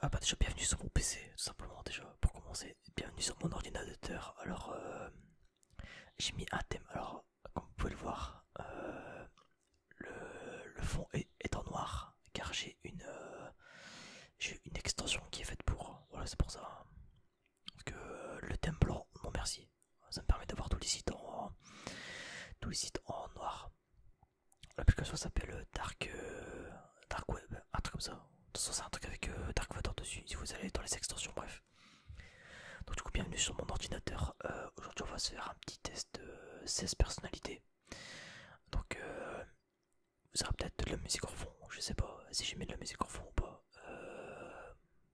Ah bah déjà bienvenue sur mon PC, tout simplement déjà, pour commencer. Bienvenue sur mon ordinateur. Alors j'ai mis un thème. Alors comme vous pouvez le voir, le fond est en noir car j'ai une extension qui est faite pour. Voilà, c'est pour ça. Parce que le thème blanc, non merci. Ça me permet d'avoir tous les sites en noir. L'application s'appelle Dark Web, un truc comme ça. De toute façon, c'est un truc avec Dark Vader dessus. Si vous allez dans les extensions, bref. Donc du coup bienvenue sur mon ordinateur. Aujourd'hui on va se faire un petit test de 16 personnalités. Donc vous aurez peut-être de la musique en fond, je sais pas si j'ai mis de la musique en fond ou pas.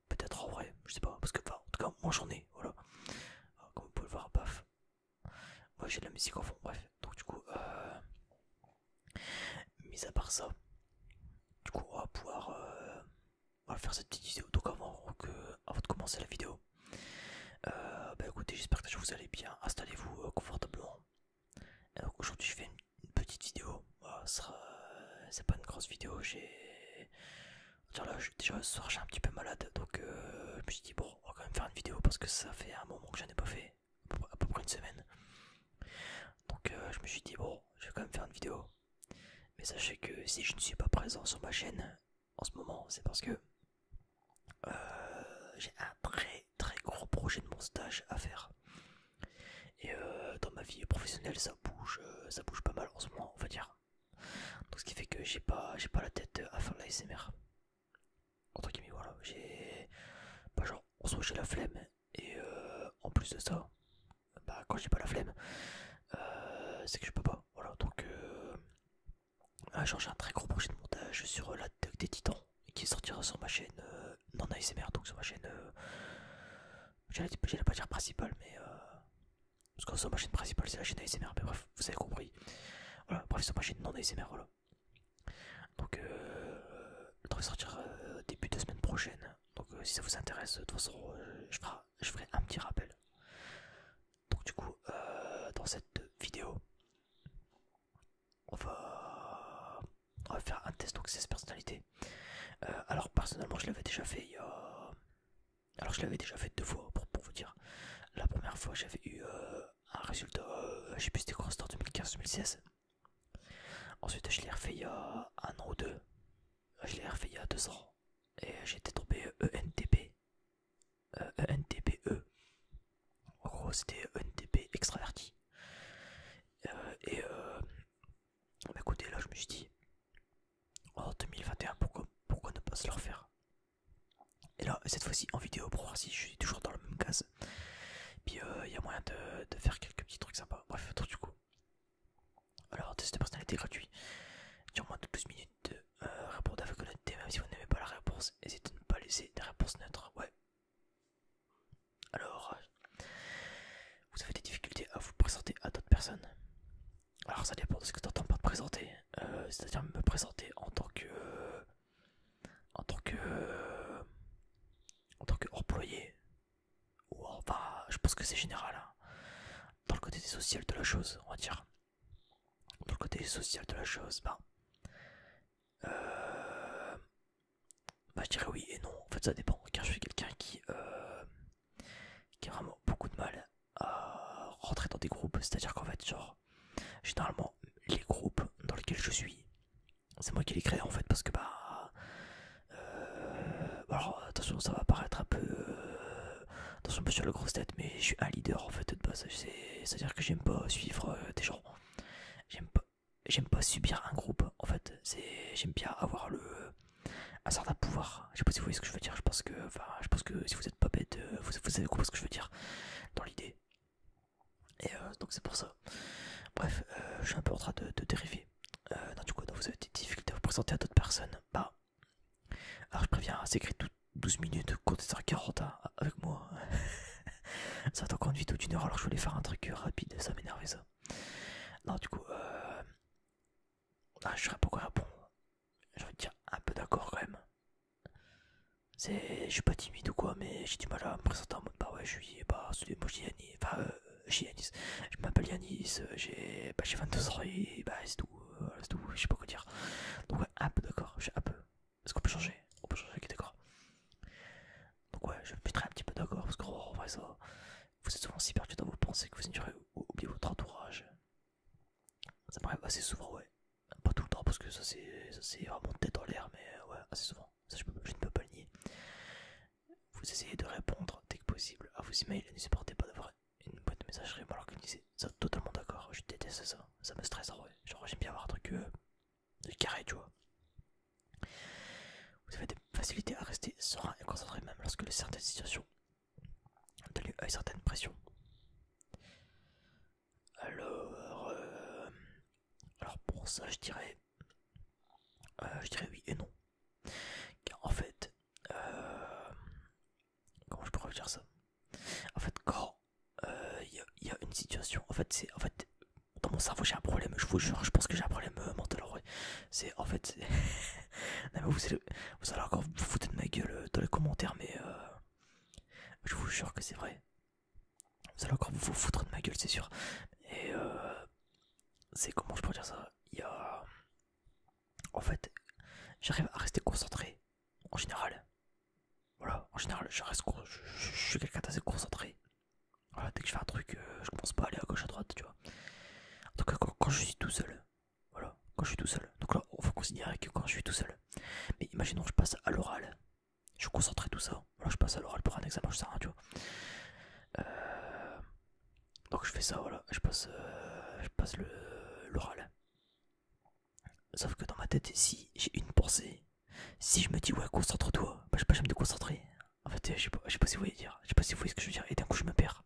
Peut-être en vrai, je sais pas, parce que enfin, en tout cas moi j'en ai, voilà. Comme vous pouvez le voir, paf. Moi j'ai de la musique en fond, bref. Donc du coup, mis à part ça, du coup on va faire cette petite vidéo. Donc avant de commencer la vidéo, bah écoutez, j'espère que vous allez bien. Installez-vous confortablement. Et donc aujourd'hui je fais une petite vidéo. Voilà, c'est pas une grosse vidéo. Déjà ce soir j'ai un petit peu malade, donc je me suis dit bon, on va quand même faire une vidéo parce que ça fait un moment que j'en ai pas fait, à peu près une semaine. Donc je me suis dit bon, je vais quand même faire une vidéo. Mais sachez que si je ne suis pas présent sur ma chaîne en ce moment, c'est parce que j'ai un très très gros projet de montage à faire. Et dans ma vie professionnelle, ça bouge pas mal en ce moment, on va dire. Donc ce qui fait que j'ai pas la tête à faire de la SMR. Entre guillemets, voilà, j'ai pas genre, en soi j'ai la flemme. Et en plus de ça, bah quand j'ai pas la flemme, c'est que je peux pas. Voilà, donc genre j'ai un très gros projet de montage sur l'attaque des titans qui sortira sur ma chaîne non ASMR, donc sur ma chaîne, j'allais pas dire principale, mais parce que sur ma chaîne principale c'est la chaîne ASMR, mais bref, vous avez compris. Voilà, bref, sur ma chaîne non ASMR, voilà. Donc le devrait sortir début de semaine prochaine. Donc si ça vous intéresse, de toute façon je ferai un petit rappel. Donc du coup dans cette vidéo on va, on va faire un test donc 16 personnalités. Alors personnellement je l'avais déjà fait il y a... Alors je l'avais déjà fait deux fois pour vous dire. La première fois j'avais eu un résultat, je sais plus c'était quoi, c'était en 2015-2016. Ensuite je l'ai refait il y a un an ou deux. Je l'ai refait il y a 2 ans. Et j'étais tombé ENTP. ENTPE. En gros c'était ENTP extraverti. Et bah écoutez là je me suis dit, en 2021 pourquoi ne pas se le refaire. Et là cette fois-ci en vidéo pour voir si je suis toujours dans la même case. Puis il y a moyen de faire quelques petits trucs sympas. Bref, donc du coup. Alors test de personnalité gratuit. Dure moins de 12 minutes. Répondre avec honnêteté même si vous n'aimez pas la réponse. N'hésitez à ne pas laisser des réponses neutres. Ouais. Alors, vous avez des difficultés à vous présenter à d'autres personnes. Alors ça dépend de ce que tu entends par te présenter. C'est-à-dire me présenter en tant que en tant que employé. Ou enfin, je pense que c'est général. Hein. Dans le côté social de la chose, on va dire. Dans le côté social de la chose, bah je dirais oui et non. En fait, ça dépend. Car je suis quelqu'un qui a vraiment beaucoup de mal à rentrer dans des groupes. C'est-à-dire qu'en fait, genre, généralement, les groupes dans lesquels je suis, c'est moi qui les crée en fait parce que alors attention ça va paraître un peu attention pas sur la grosse tête mais je suis un leader en fait de base, c'est à dire que j'aime pas suivre des gens, j'aime pas j'aime pas subir un groupe en fait, j'aime bien avoir un certain pouvoir. Je sais pas si vous voyez ce que je veux dire. Je pense que si vous êtes pas bête, vous savez quoi ce que je veux dire dans l'idée. Et donc c'est pour ça. Bref, je suis un peu en train de dériver. Non, du coup, donc vous avez des difficultés à vous présenter à d'autres personnes. Bah, alors je préviens, c'est écrit 12 minutes, comptez sur 40 hein, avec moi. Ça va encore une vidéo d'une heure, alors je voulais faire un truc rapide, ça m'énervait ça. Non, du coup, je serais pas quoi répondre. Je vais te dire un peu d'accord quand même. Je suis pas timide ou quoi, mais j'ai du mal à me présenter en mode bah ouais, je suis bah, moi je suis Yanis, enfin, je suis Yanis, je m'appelle Yanis, j'ai 22 ans et bah c'est tout, c'est tout, je sais pas quoi dire. Donc ouais, un peu d'accord, je suis un peu. Est-ce qu'on peut changer? On peut changer, ok d'accord. et ça. Vous êtes souvent si perdu dans vos pensées que vous ignorez ou oubliez votre entourage. Ça m'arrive assez souvent, ouais. Pas tout le temps parce que ça c'est vraiment tête dans l'air, mais ouais, assez souvent. Ça je ne peux pas le nier. Vous essayez de répondre dès que possible à vos emails et ne supportez pas d'avoir une boîte de messagerie mal organisée. Ça, totalement d'accord, je déteste ça. Ça me stresse en vrai. Genre, j'aime bien avoir un truc carré, tu vois. Vous avez des facilités à rester serein et concentré même lorsque certaines situations donnent lieu à une certaine pression. Alors, alors pour ça, je dirais oui et non. Car en fait, comment je pourrais vous dire ça? En fait, quand il y a une situation, en fait, dans mon cerveau j'ai un problème. Je vous jure, je pense que j'ai un problème mental en vrai. C'est en fait, non, mais vous allez encore vous foutre de ma gueule dans les commentaires, mais je vous jure que c'est vrai. Vous allez encore vous foutre de ma gueule, c'est sûr. Et c'est comment je pourrais dire ça? Il y a, en fait, j'arrive à rester concentré en général. Voilà, en général, je suis quelqu'un d'assez concentré. Voilà, dès que je fais un truc, je commence pas à aller à gauche à droite, tu vois. En tout cas, quand je suis tout seul, voilà, quand je suis tout seul. Donc là, on va considérer que quand je suis tout seul. Mais imaginons que je passe à l'oral, je suis concentré tout ça. Voilà, je passe à l'oral pour un examen, je sais rien, tu vois. Donc je fais ça, voilà, je passe l'oral. Sauf que dans ma tête, si j'ai une pensée, si je me dis ouais, concentre-toi, bah je vais pas jamais me déconcentrer. En fait, je sais pas si vous voyez dire, je sais pas si vous voyez ce que je veux dire, et d'un coup je me perds.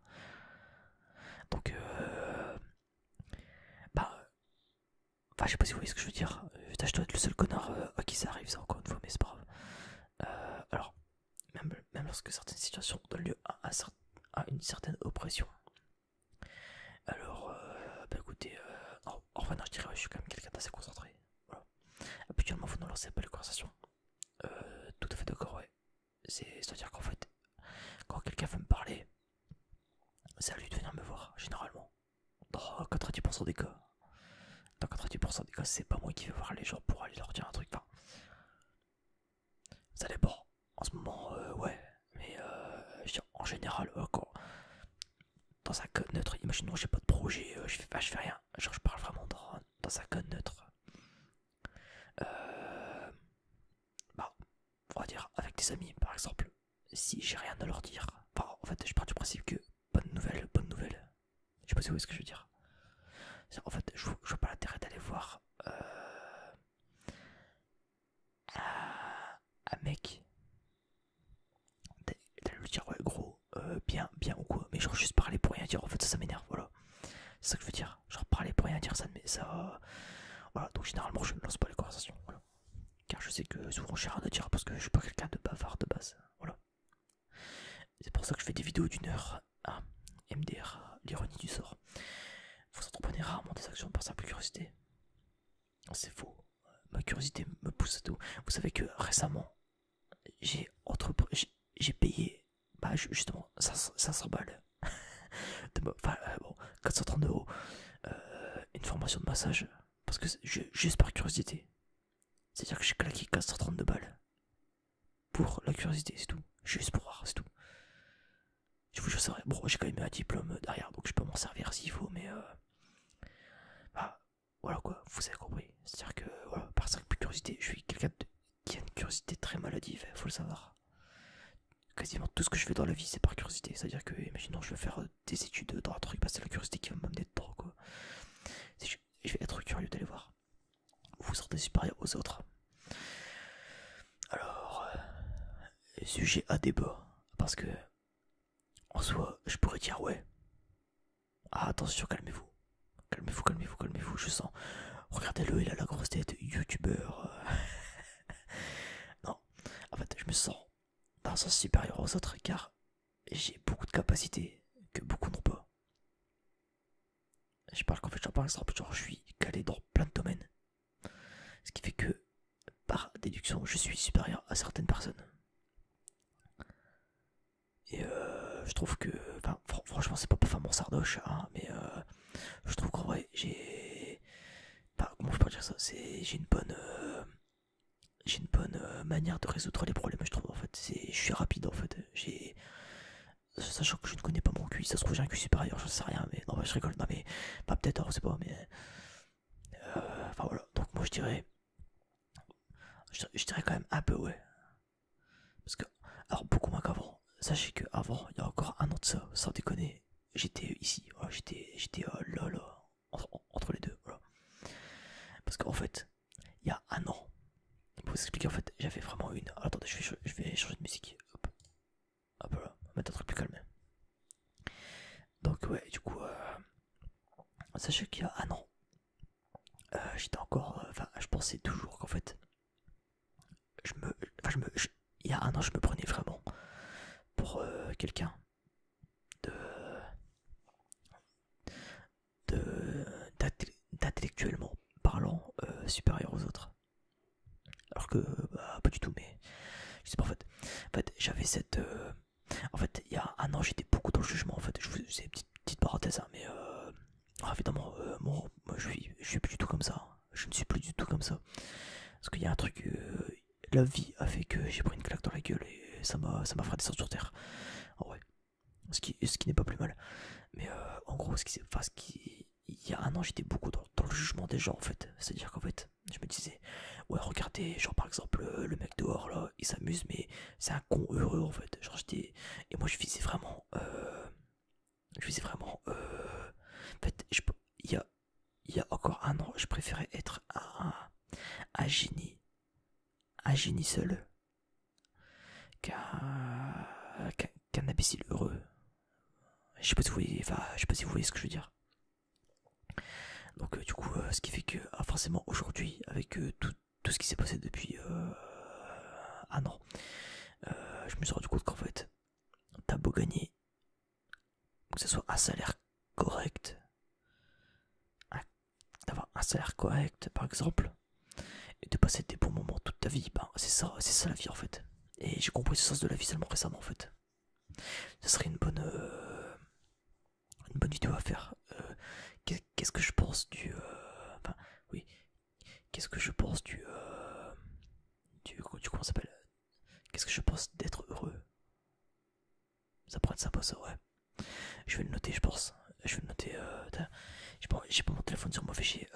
Donc bah, enfin je sais pas si vous voyez ce que je veux dire. Putain, je dois être le seul connard à qui ça arrive ça encore une fois, mais c'est pas grave. Alors, même lorsque certaines situations donnent lieu à une certaine oppression. Alors, bah écoutez, enfin non, je dirais ouais, je suis quand même quelqu'un d'assez concentré. Voilà. Habituellement, vous ne lancez pas les conversations. Tout à fait d'accord, ouais. C'est-à-dire qu'en fait, quand quelqu'un veut me parler, c'est à lui de venir me voir, généralement. Dans 90% des cas. Dans 90% des cas, c'est pas moi qui vais voir les gens pour aller leur dire un truc. Enfin, ça dépend. En ce moment, ouais. Mais en général, quand dans un code neutre, imaginons j'ai pas de projet, je fais rien. Genre, je parle vraiment dans un code neutre. Euh, bah, on va dire avec des amis, par exemple. Si j'ai rien à leur dire, enfin, en fait, je pars du principe que bonne nouvelle, bonne nouvelle. Je sais pas si vous voyez ce que je veux dire. En fait, je vois pas l'intérêt d'aller voir un mec, d'aller lui dire ouais gros, bien ou quoi, mais genre juste parler pour rien dire, en fait ça m'énerve, voilà. C'est ça que je veux dire, genre parler pour rien dire ça, mais ça, voilà, donc généralement je ne lance pas les conversations, voilà. Car je sais que souvent j'ai rien à dire parce que je suis pas quelqu'un de bavard de base, voilà. C'est pour ça que je fais des vidéos d'une heure, hein, MDR, l'ironie du sort. Vous entreprenez rarement des actions par simple curiosité. C'est faux. Ma curiosité me pousse à tout. Vous savez que récemment, j'ai payé, bah justement, 500 balles. Enfin, bon, 430 euros. Une formation de massage. Parce que juste par curiosité. C'est-à-dire que j'ai claqué 432 balles. Pour la curiosité, c'est tout. Juste pour voir, c'est tout. Je vous jure, c'est vrai. Bon, j'ai quand même eu un diplôme derrière, donc je peux m'en servir s'il faut, mais bah, voilà quoi, vous avez compris. C'est-à-dire que, voilà, par simple curiosité, je suis quelqu'un qui a une curiosité très maladive, faut le savoir. Quasiment tout ce que je fais dans la vie, c'est par curiosité. C'est-à-dire que, imaginons, je vais faire des études dans un truc, bah, c'est la curiosité qui va m'amener dedans, quoi. Je vais être curieux d'aller voir. Vous vous sentez supérieur aux autres. Alors, sujet à débat. Parce que, en soi, je pourrais dire ouais. Ah, attention, calmez-vous. Calmez-vous, calmez-vous, calmez-vous, je sens. Regardez-le, il a la grosse tête, youtubeur. Non, en fait, je me sens d'un sens supérieur aux autres car j'ai beaucoup de capacités que beaucoup n'ont pas. Je parle qu'en fait, genre, par exemple, genre, je suis calé dans plein de domaines. Ce qui fait que, par déduction, je suis supérieur à certaines personnes. Et je trouve que, enfin, franchement, c'est pas pour faire mon sardoche, hein, mais je trouve qu'en vrai, comment je peux dire ça, j'ai une bonne manière de résoudre les problèmes, je trouve, en fait. Je suis rapide, en fait. sachant que je ne connais pas mon QI, ça se trouve j'ai un QI supérieur, je sais rien, mais non, bah, je rigole, non, mais pas peut-être, alors, je sais pas, mais enfin voilà. Donc, moi je dirais quand même un peu, ouais. Parce que, alors, beaucoup moins qu'avant. Sachez qu'avant, il y a encore un an de ça, sans déconner, j'étais ici, voilà, j'étais là, entre les deux, voilà. Parce qu'en fait, il y a un an, pour vous expliquer, en fait, j'avais vraiment une. Attendez, je vais changer de musique. Hop, hop là, on va mettre un truc plus calme. Donc, ouais, du coup, sachez qu'il y a un an, j'étais encore. Enfin, je pensais toujours qu'en fait, je me. Enfin, il y a un an, je me prenais vraiment pour quelqu'un de. de d'intellectuellement parlant supérieur aux autres. Alors que, bah, pas du tout, mais je sais pas en fait. En fait, j'avais cette. En fait, il y a un an, j'étais beaucoup dans le jugement. En fait, je vous c'est une petite parenthèse, hein, mais évidemment, moi, je suis plus du tout comme ça. Je ne suis plus du tout comme ça. Parce qu'il y a un truc. La vie a fait que j'ai pris une claque dans la gueule et ça m'a fait descendre sur terre. En vrai. Ce qui n'est pas plus mal. Mais en gros, il y a un an, j'étais beaucoup dans le jugement des gens en fait. C'est-à-dire qu'en fait, je me disais, ouais, regardez, genre par exemple, le mec dehors là, il s'amuse, mais c'est un con heureux en fait. Genre j'étais. Et moi, je visais vraiment. Je visais vraiment. En fait, il y a encore un an, je préférais être un génie. Un génie seul qu'un imbécile heureux. Je sais pas si vous voyez, enfin, je sais pas si vous voyez ce que je veux dire. Donc du coup, ce qui fait que forcément aujourd'hui, avec tout ce qui s'est passé depuis un an, je me suis rendu compte qu'en fait, t'as beau gagner, que ce soit un salaire correct, d'avoir un salaire correct par exemple, et de passer des bons moments toute ta vie, ben c'est ça la vie en fait. Et j'ai compris ce sens de la vie seulement récemment en fait. Ce serait une bonne vidéo à faire. Qu'est-ce que je pense du... Enfin, oui. Qu'est-ce que je pense du comment ça s'appelle? Qu'est-ce que je pense d'être heureux? Ça pourrait être sympa ça, ouais. Je vais le noter, je pense. Je vais le noter. J'ai pas mon téléphone sur moi, fait chier.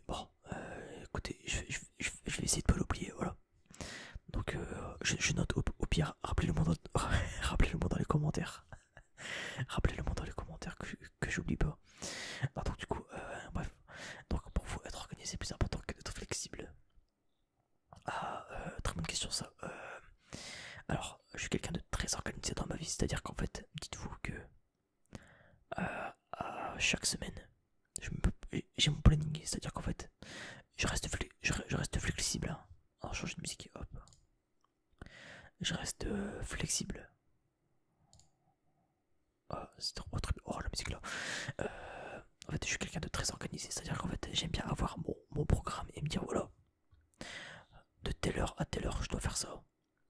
Bon, écoutez, je vais essayer de pas l'oublier, voilà. Donc, je note au pire, rappelez-le-moi rappelez-le dans les commentaires. Rappelez-le-moi dans les commentaires que j'oublie pas. Non, donc, du coup, bref. Donc, pour vous, être organisé, c'est plus important que d'être flexible. Ah, très bonne question ça. Alors, je suis quelqu'un de très organisé dans ma vie, c'est-à-dire qu'en fait, dites-vous que chaque semaine, j'ai mon planning, c'est-à-dire qu'en fait, je reste flexible. Hein. Alors, changer de musique, hop. Je reste flexible. C'est trop très... Oh, la musique là. En fait, je suis quelqu'un de très organisé, c'est-à-dire qu'en fait, j'aime bien avoir mon programme et me dire, voilà, de telle heure à telle heure, je dois faire ça.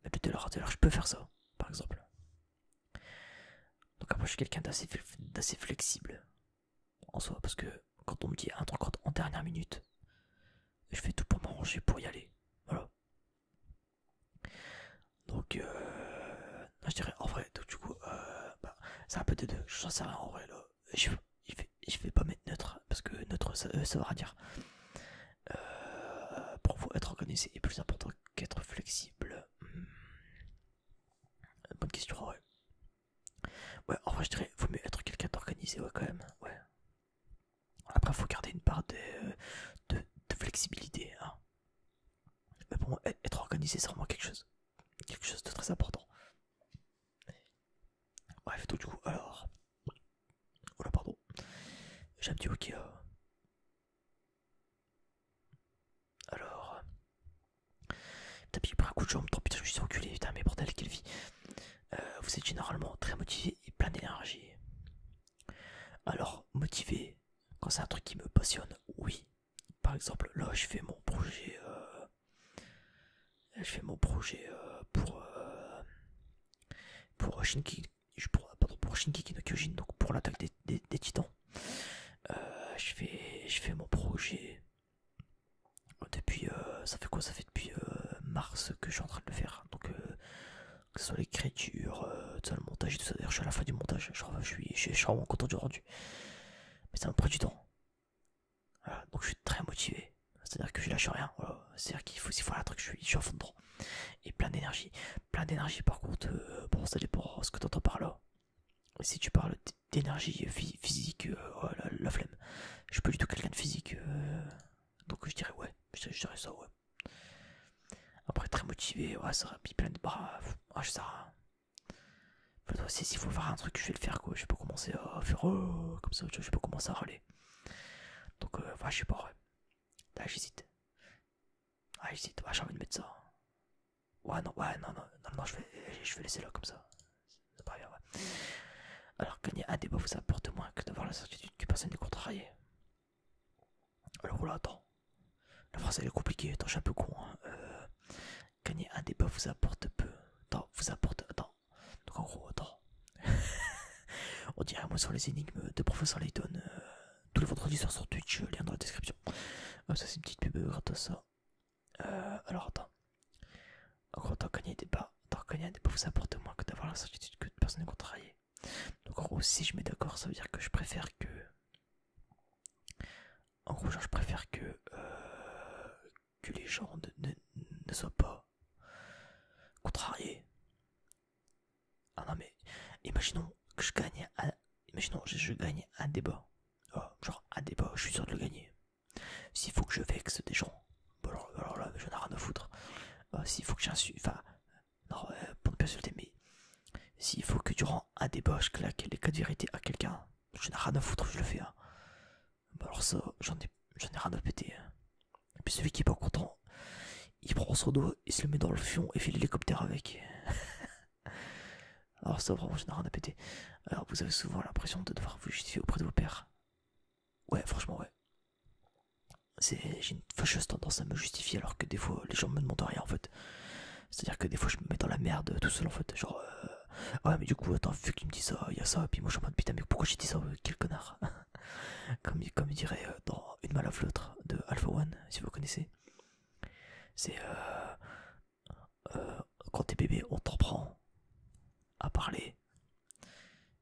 De telle heure à telle heure, je peux faire ça, par exemple. Donc après, je suis quelqu'un d'assez flexible en soi, parce que quand on me dit un truc en dernière minute, je fais tout pour m'arranger pour y aller. Voilà. Donc, je dirais en vrai, donc, du coup, bah, c'est un peu des deux. J'en sais rien en vrai là. Je vais pas mettre neutre, parce que neutre ça va dire. Pour vous, être organisé est plus important qu'être flexible. Bonne question, ouais. Ouais, en vrai, je dirais, faut mieux être quelqu'un d'organisé, ouais, quand même. Ouais. Après, faut garder une part de flexibilité. Hein. Mais pour moi, être organisé, c'est vraiment quelque chose de très important. Bref, donc du coup, alors. Oh là, pardon. J'ai un petit hockey. Alors. Putain, j'ai pris un coup de jambe. Putain, je me suis enculé. Putain, mais bordel, quelle vie. Vous êtes généralement très motivé et plein d'énergie. Alors, motivé, quand c'est un truc qui me passionne, oui. Par exemple, là, je fais mon projet. Je fais mon projet pour Shinki. Pour Shinkeki no Kyojin, donc pour l'attaque des titans. Je fais mon projet depuis. Ça fait quoi? Ça fait depuis mars que je suis en train de le faire. Donc, que ce soit l'écriture, tout ça, le montage et tout ça. D'ailleurs, je suis à la fin du montage. Je suis vraiment content du rendu. Mais ça me prend du temps. Voilà, donc je suis très motivé. C'est-à-dire que je lâche rien. Voilà. C'est-à-dire qu'il faut, s'il faut un truc, je suis à fond dedans. Et plein d'énergie. Plein d'énergie, par contre, bon, ça dépend de ce que tu entends par là. Si tu parles d'énergie physique, oh, la flemme. Je suis pas du tout quelqu'un de physique. Donc je dirais ouais. Je dirais ça, ouais. Après, très motivé, ouais, ça remplit plein de bras. Ah, je sais rien. Enfin, s'il faut faire un truc, je vais le faire, quoi. Je vais pas commencer à faire comme ça, je vais pas commencer à râler. Donc, je sais pas, ouais. Là, j'hésite. Ah, j'hésite, ouais, j'ai envie de mettre ça. Ouais, non, non, je vais laisser là, comme ça. C'est pas grave, ouais. Alors, gagner un débat vous apporte moins que d'avoir la certitude que personne n'est contrarié. Alors, voilà, attends. La phrase, elle est compliquée, attends, je suis un peu con, hein. Gagner un débat vous apporte peu. Attends, vous apporte. Attends. Donc en gros, attends. On dirait moi sur les énigmes de Professeur Layton. Tous les vendredis soirs sur Twitch, lien dans la description. Ça c'est une petite pub gratos ça. Alors attends. En gros, attends, gagner un débat vous apporte moins que d'avoir la certitude que personne n'est contrarié. Donc en gros, si je mets d'accord, ça veut dire que je préfère que. En gros, genre, je préfère que les gens ne soient pas contrariés. Ah non mais imaginons que je gagne je gagne un débat. Oh, genre un débat, je suis sûr de le gagner. S'il faut que je vexe des gens, bon alors là je n'ai rien à foutre. S'il faut que j'insulte, enfin non pour ne pas insulter, mais s'il faut que durant un débat je claque les 4 vérités à quelqu'un, je n'ai rien à foutre, je le fais. Hein. Bah alors ça, j'en ai rien à péter. Hein. Et puis celui qui est pas content, il prend son dos, il se le met dans le fion et fait l'hélicoptère avec. Alors ça vraiment je n'ai rien à péter. Alors vous avez souvent l'impression de devoir vous justifier auprès de vos pairs. Ouais franchement ouais. J'ai une fâcheuse tendance à me justifier alors que des fois les gens me demandent rien en fait. C'est à dire que des fois je me mets dans la merde tout seul en fait. Genre ouais mais du coup attends vu qu'il me dit ça, il y a ça. Et puis moi je suis en mode putain mais pourquoi j'ai dit ça, quel connard. comme il dirait dans Une mal à l'autre de Alpha One si vous connaissez. C'est quand t'es bébé on t'en prend à parler.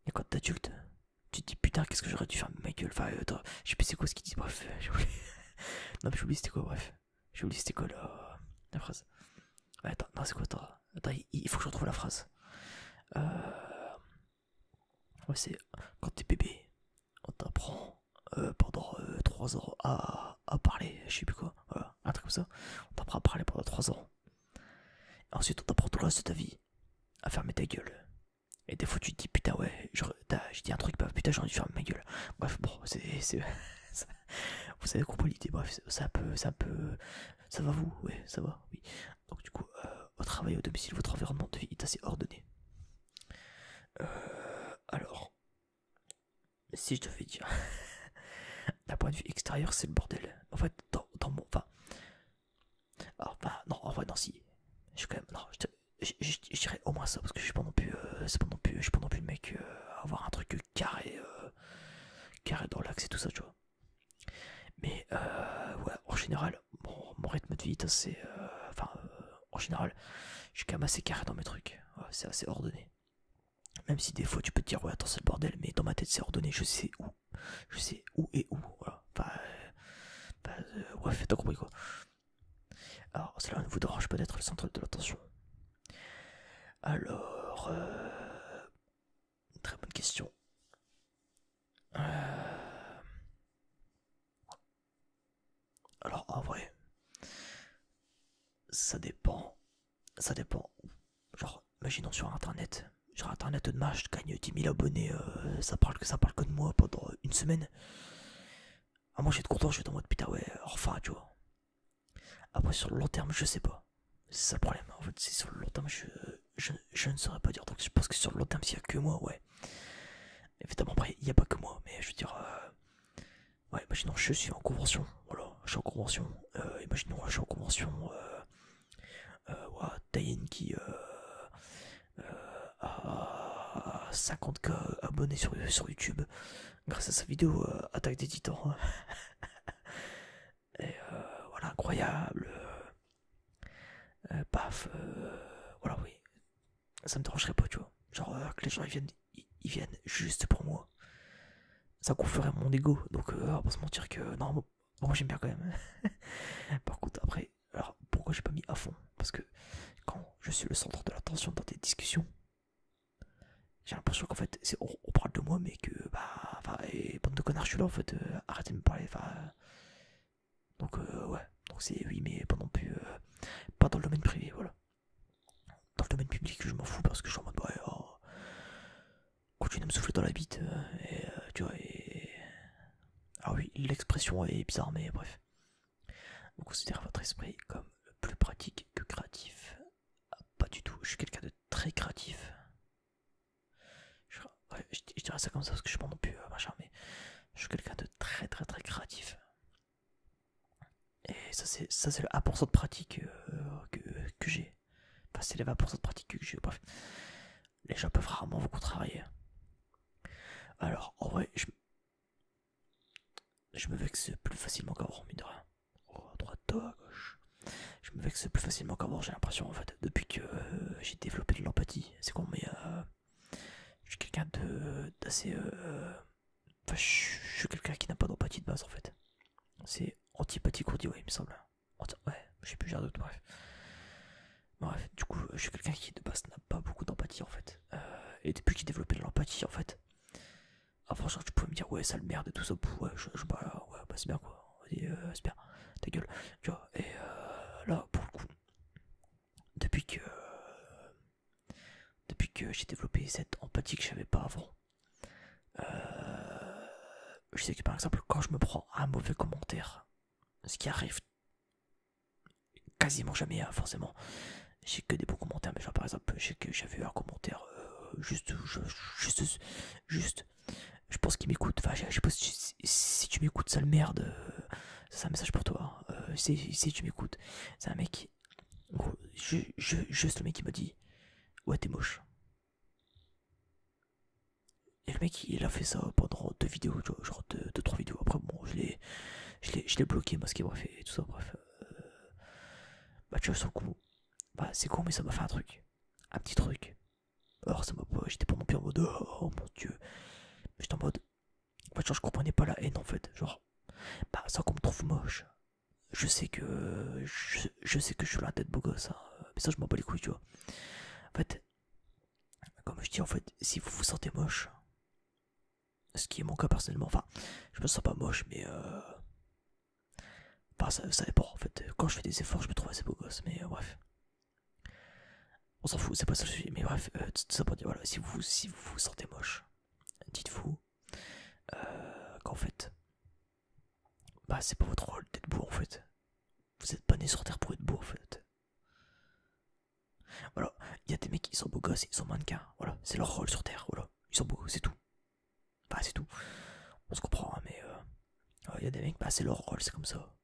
Et quand t'es adulte, tu te dis putain qu'est-ce que j'aurais dû faire ma gueule. Enfin attends, je sais plus c'est quoi ce qu'il dit, bref, j'ai oublié. Non mais j'ai oublié c'était quoi, bref. J'ai oublié c'était quoi la phrase. Ouais, attends, non c'est quoi, attends, il faut que je retrouve la phrase. Ouais c'est quand t'es bébé, on t'apprend pendant 3 ans à parler, je sais plus quoi, voilà, un truc comme ça. On t'apprend à parler pendant 3 ans. Et ensuite on t'apprend tout le reste de ta vie à fermer ta gueule. Et des fois tu te dis putain ouais, j'ai dit un truc, bah putain j'aurais dû fermer ma gueule. Bref bon, vous avez compris l'idée, bref, ça va vous, ouais, ça va, oui. Donc du coup, au travail, au domicile, votre environnement de vie est assez ordonné. Alors, si je devais dire, d'un point de vue extérieur, c'est le bordel. En fait, dans mon, enfin, non, en vrai, non, si, je suis quand même, non, je dirais au moins ça parce que je suis pas non plus, je suis pas non plus le mec à avoir un truc carré, carré dans l'axe et tout ça, tu vois. Mais ouais, en général, mon rythme de vie est assez, en général, je suis quand même assez carré dans mes trucs. Ouais, c'est assez ordonné. Même si des fois tu peux te dire ouais attends c'est le bordel, mais dans ma tête c'est ordonné, je sais où et où, voilà. Bref, t'as compris quoi. Alors cela ne vous dérange pas d'être le centre de l'attention. Alors, très bonne question. Alors en vrai, ça dépend. Ça dépend. Genre, imaginons sur internet. Sur internet demain je gagne 10 000 abonnés, ça parle que de moi pendant une semaine. Ah moi je vais être content, je vais être en mode putain ouais, enfin tu vois. Après sur le long terme je sais pas. C'est ça le problème. En fait c'est sur le long terme je ne saurais pas dire. Donc je pense que sur le long terme s'il y a que moi, ouais. Évidemment après il n'y a pas que moi, mais je veux dire ouais imaginons je suis en convention. Voilà, je suis en convention. Imaginons je suis en convention. Ouais, Tayen qui a 50K abonnés sur YouTube grâce à sa vidéo Attaque des Titans. Et voilà, incroyable. taf, voilà, oui, ça me dérangerait pas, tu vois. Genre que les gens ils viennent juste pour moi. Ça gonflerait mon ego, donc on va pas se mentir que non, moi j'aime bien quand même. Par contre, après, alors pourquoi j'ai pas mis à fond? Parce que quand je suis le centre de l'attention dans des discussions, j'ai l'impression qu'en fait, on parle de moi, mais que bah, enfin, et bande de connards, je suis là en fait, arrêtez de me parler, enfin. Donc, ouais, donc c'est oui, mais pas non plus, pas dans le domaine privé, voilà. Dans le domaine public, je m'en fous parce que je suis en mode, ouais, oh, continue de me souffler dans la bite, et tu vois, et. Ah oui, l'expression est bizarre, mais bref. Vous considérez votre esprit comme plus pratique que créatif? Ah, pas du tout, je suis quelqu'un de très créatif. Ouais, je dirais ça comme ça parce que je suis pas non plus machin, mais je suis quelqu'un de très très très créatif. Et ça c'est le 1% de pratique que j'ai. Enfin, c'est les 20% de pratique que j'ai. Bref, les gens peuvent rarement beaucoup travailler. Alors, en vrai, je me vexe plus facilement qu'avant, mine de rien. Oh, à droite, à gauche. Je me vexe plus facilement qu'avant, j'ai l'impression, en fait, depuis que j'ai développé de l'empathie. C'est con, mais je suis quelqu'un d'assez. Enfin, je suis quelqu'un qui n'a pas d'empathie de base, en fait. C'est antipathie qu'on dit, ouais, il me semble. Ouais, je sais plus, j'ai un doute, bref. Bref, du coup, je suis quelqu'un qui de base n'a pas beaucoup d'empathie en fait. Et depuis que j'ai développé de l'empathie en fait, avant genre tu pouvais me dire ouais sale merde et tout ça, ouais, bah, ouais, bah c'est bien quoi, vas-y, c'est bien, ta gueule, tu vois. Et là, pour le coup, depuis que, depuis que j'ai développé cette empathie que j'avais pas avant, je sais que par exemple, quand je me prends un mauvais commentaire, ce qui arrive quasiment jamais, hein, forcément, j'ai que des bons commentaires, mais genre par exemple, je sais que j'avais eu un commentaire juste, je pense qu'il m'écoute, enfin je sais pas si tu m'écoutes, sale merde, c'est un message pour toi, si tu m'écoutes, c'est un mec, gros, juste le mec qui m'a dit, ouais t'es moche. Et le mec il a fait ça pendant 2 vidéos, tu vois, genre 3 vidéos, après bon je l'ai bloqué, masqué, bref, et tout ça, bref. Bah tu vois sur le coup, bah c'est con mais ça m'a fait un petit truc. Alors ça m'a pas, j'étais pas non plus en mode oh mon dieu, j'étais en mode, en fait genre je comprenais pas la haine en fait, genre bah ça qu'on me trouve moche, je sais que je sais que je suis la tête beau gosse, hein, mais ça je m'en bats les couilles tu vois. En fait, comme je dis en fait, si vous vous sentez moche, ce qui est mon cas personnellement, enfin je me sens pas moche mais enfin ça dépend en fait, quand je fais des efforts je me trouve assez beau gosse, mais bref. On s'en fout, c'est pas ça le sujet, mais bref, tout ça pour dire, voilà, si vous vous sentez moche, dites-vous qu'en fait, bah c'est pas votre rôle d'être beau en fait. Vous êtes pas né sur terre pour être beau en fait. Voilà, il y a des mecs qui sont beaux gosses, ils sont mannequins, voilà, c'est leur rôle sur terre, voilà, ils sont beaux, c'est tout. Bah c'est tout. On se comprend, hein, mais il y a des mecs, bah c'est leur rôle, c'est comme ça.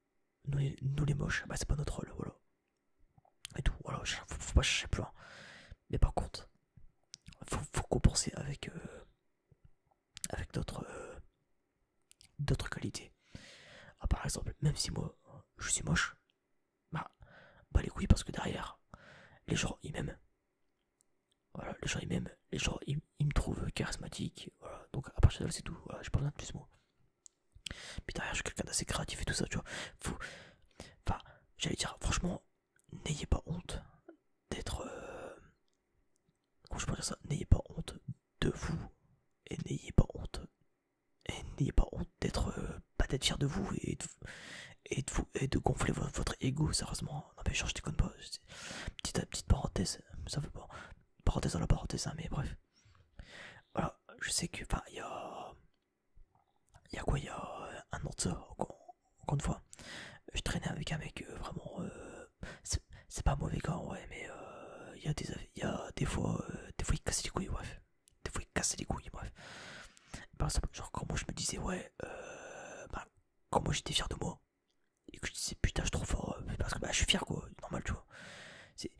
Nous les moches, bah c'est pas notre rôle, voilà. Et tout, voilà, faut pas chercher plus loin. Mais par contre, faut compenser avec d'autres qualités. Ah, par exemple, même si moi je suis moche, bah les couilles parce que derrière, les gens ils m'aiment. Voilà, les gens ils m'aiment, les gens ils me trouvent charismatique. Voilà, donc à partir de là c'est tout. Voilà, j'ai pas besoin de plus moi. Puis derrière je suis quelqu'un d'assez créatif et tout ça, tu vois. Faut, enfin, j'allais dire franchement, n'ayez pas honte d'être. Comment je pourrais dire ça? N'ayez pas honte de vous et n'ayez pas honte d'être pas d'être fier de vous et de gonfler votre ego sérieusement. Non mais genre je déconne pas, petite parenthèse, ça fait pas parenthèse dans la parenthèse, hein, mais bref, voilà, je sais que enfin il y a un an de ça, encore une fois je traînais avec un mec vraiment c'est pas un mauvais gars en vrai, mais il y a des fois il cassait les couilles, bref, des fois il cassait les couilles, bref. Par exemple, genre quand moi je me disais ouais, bah, quand moi j'étais fier de moi et que je disais putain je suis trop fort, parce que bah je suis fier quoi, normal tu vois. C'est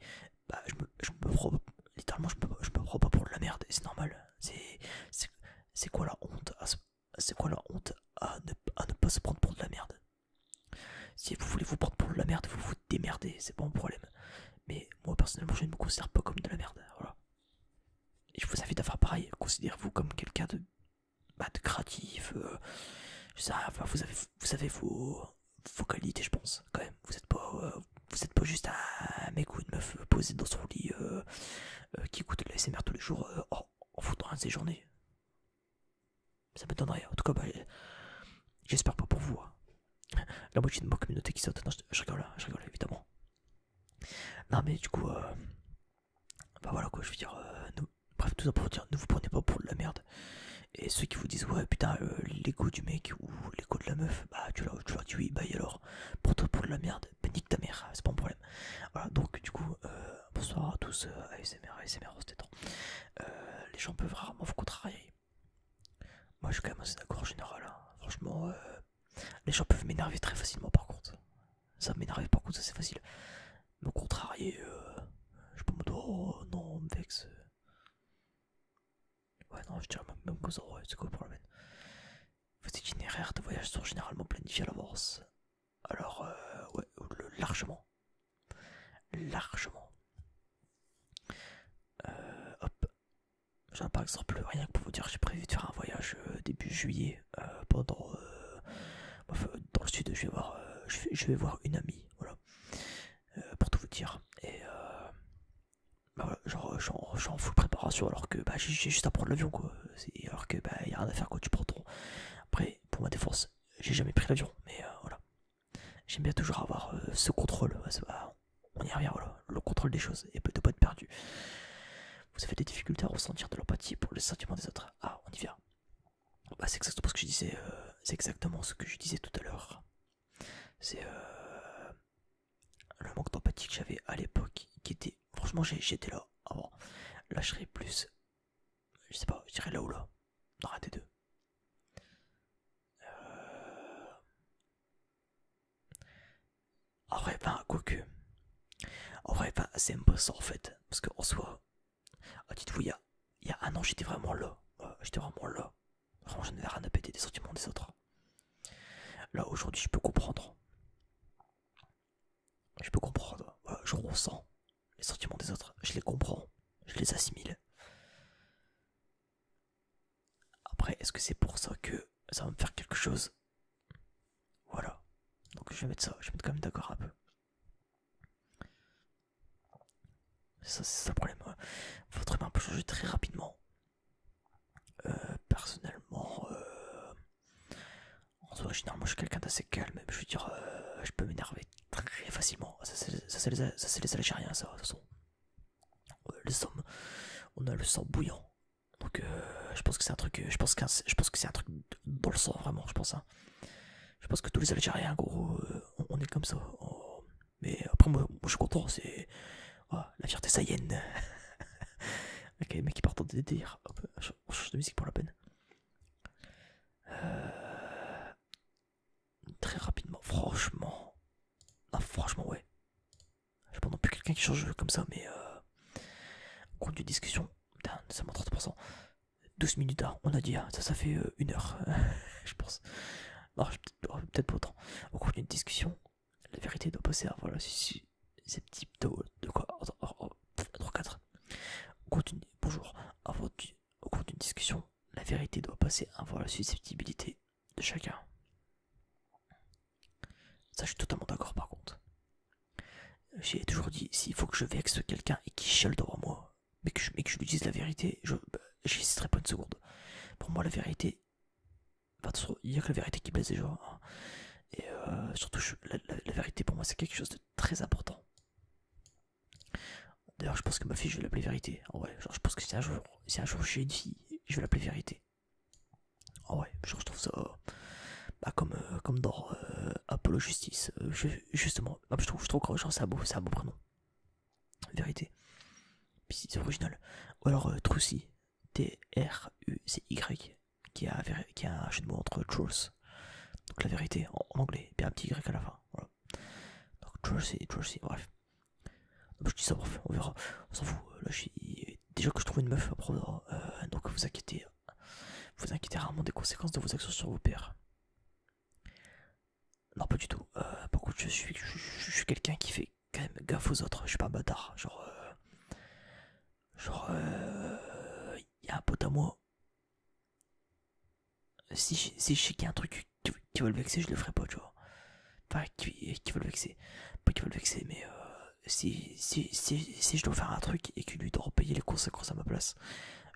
bah je me prends littéralement je me prends pas pour de la merde et c'est normal. C'est quoi la honte c'est quoi la honte à ne pas se prendre pour de la merde. Si vous voulez vous prendre pour de la merde, vous vous démerdez, c'est pas mon problème. Mais moi personnellement, je ne me considère pas comme de la merde. Voilà. Et je vous invite à faire pareil. Considérez-vous comme quelqu'un de créatif. Je sais rien, enfin, vous avez vos qualités, je pense, quand même. Vous êtes pas juste un mec ou une meuf posée dans son lit qui écoute de la SMR tous les jours en foutant un de ses journées. Ça m'étonnerait. En tout cas, bah, j'espère pas pour vous. Hein. La moitié de ma communauté qui saute. Non, je rigole évidemment. Non, mais du coup, bah voilà quoi, je veux dire. Bref, tout ça pour dire, ne vous prenez pas pour de la merde. Et ceux qui vous disent, ouais, putain, l'ego du mec ou l'ego de la meuf, bah tu leur dis oui, bah et alors, prends-toi pour de la merde, bah nique ta mère, c'est pas un problème. Voilà, donc du coup, bonsoir à tous, ASMR en cet temps. Les gens peuvent rarement vous contrarier. Moi, je suis quand même assez d'accord en général. Hein. Franchement, les gens peuvent m'énerver très facilement par contre. Ça m'énerve par contre, ça c'est facile. Me contrarier, je peux me dire, oh non, on me vexe. Ouais, non, je dirais même que ça, ouais, c'est quoi le problème? Vos itinéraires de voyage sont généralement planifiés à l'avance. Alors, ouais, largement. Largement. Hop. Genre, par exemple, rien que pour vous dire, j'ai prévu de faire un voyage début juillet pendant. Dans le sud, je vais voir une amie, voilà. Pour tout vous dire. Et bah voilà, genre, je suis en full préparation alors que bah, j'ai juste à prendre l'avion quoi. Alors que bah, y a rien à faire quoi, tu prends ton. Après, pour ma défense, j'ai jamais pris l'avion, mais voilà. J'aime bien toujours avoir ce contrôle. On y revient, voilà. Le contrôle des choses et de pas être perdu. Vous avez des difficultés à ressentir de l'empathie pour les sentiments des autres. Ah, on y vient. Bah, c'est exactement ce que je disais. C'est exactement ce que je disais tout à l'heure. C'est le manque d'empathie que j'avais à l'époque qui était. Franchement, j'étais là avant. Là, je serais plus. Je sais pas, je dirais là ou là. Dans un des deux. En vrai, ben, quoique. En vrai, ben, c'est un peu ça en fait. Parce qu'en soi, dites-vous, il y a un an, j'étais vraiment là. J'étais vraiment là. Vraiment, je n'avais rien à péter des sentiments des autres. Là, aujourd'hui, je peux comprendre. Je peux comprendre. Je ressens les sentiments des autres. Je les comprends. Je les assimile. Après, est-ce que c'est pour ça que ça va me faire quelque chose? Voilà. Donc je vais mettre ça. Je vais mettre quand même d'accord un peu. C'est ça le problème. Votre humain peut changer très rapidement. Personnellement, en soi, généralement, je suis quelqu'un d'assez calme. Je veux dire, je peux m'énerver très facilement. Ça, c'est les Algériens, ça, de toute façon. Les hommes, on a le sang bouillant. Donc, je pense que c'est un truc. Je pense que c'est un truc dans le sang, vraiment, je pense. Hein. Je pense que tous les Algériens, gros, on est comme ça. Oh. Mais après, moi, je suis content, c'est. Oh, la fierté saïenne. Ok, les mecs qui partent en délire. Hop, on change de musique pour la peine. Très rapidement, franchement. Ah, franchement, ouais. Je suis pas non plus quelqu'un qui change comme ça, mais au cours d'une discussion, putain, seulement 30%. 12 minutes, hein, on a dit, hein, ça fait 1 heure, je pense. Non, peut-être pas autant. Au cours d'une discussion, la vérité doit passer avant la susceptibilité de quoi 3-4. Bonjour. Au cours d'une discussion, la vérité doit passer avant la susceptibilité de chacun. Ça, je suis totalement d'accord par contre. J'ai toujours dit, s'il faut que je vexe quelqu'un et qu'il chiale devant moi, mais que je lui dise la vérité, j'hésiterai pas une seconde. Pour moi, la vérité, il n'y a que la vérité qui blesse les gens. Hein. Et surtout, la vérité pour moi, c'est quelque chose de très important. D'ailleurs, je pense que ma fille, je vais l'appeler Vérité. En vrai, genre, je pense que si un jour j'ai une fille, je vais l'appeler Vérité. En vrai, genre, je trouve ça comme dans Apollo Justice. Justement, je trouve que genre, c'est un beau prénom. Vérité. Puis c'est original. Ou alors Trucy, Trucy, qui a un jeu de mots entre truth, donc la vérité en anglais, et puis un petit Y à la fin. Voilà. Donc Trucy, bref. Je dis ça, bref, on verra. On s'en fout. Là, déjà que je trouve une meuf à prendre. Donc vous inquiétez rarement des conséquences de vos actions sur vos pairs. Non, pas du tout. Par contre, je suis quelqu'un qui fait quand même gaffe aux autres. Je suis pas un bâtard. Genre, Genre, y a un pote à moi. Si je sais qu'il y a un truc qui va le vexer, je le ferai pas, tu vois. Enfin, qui va le vexer. Pas qui va le vexer, mais si je dois faire un truc et qu'il lui doit payer les conséquences à ma place,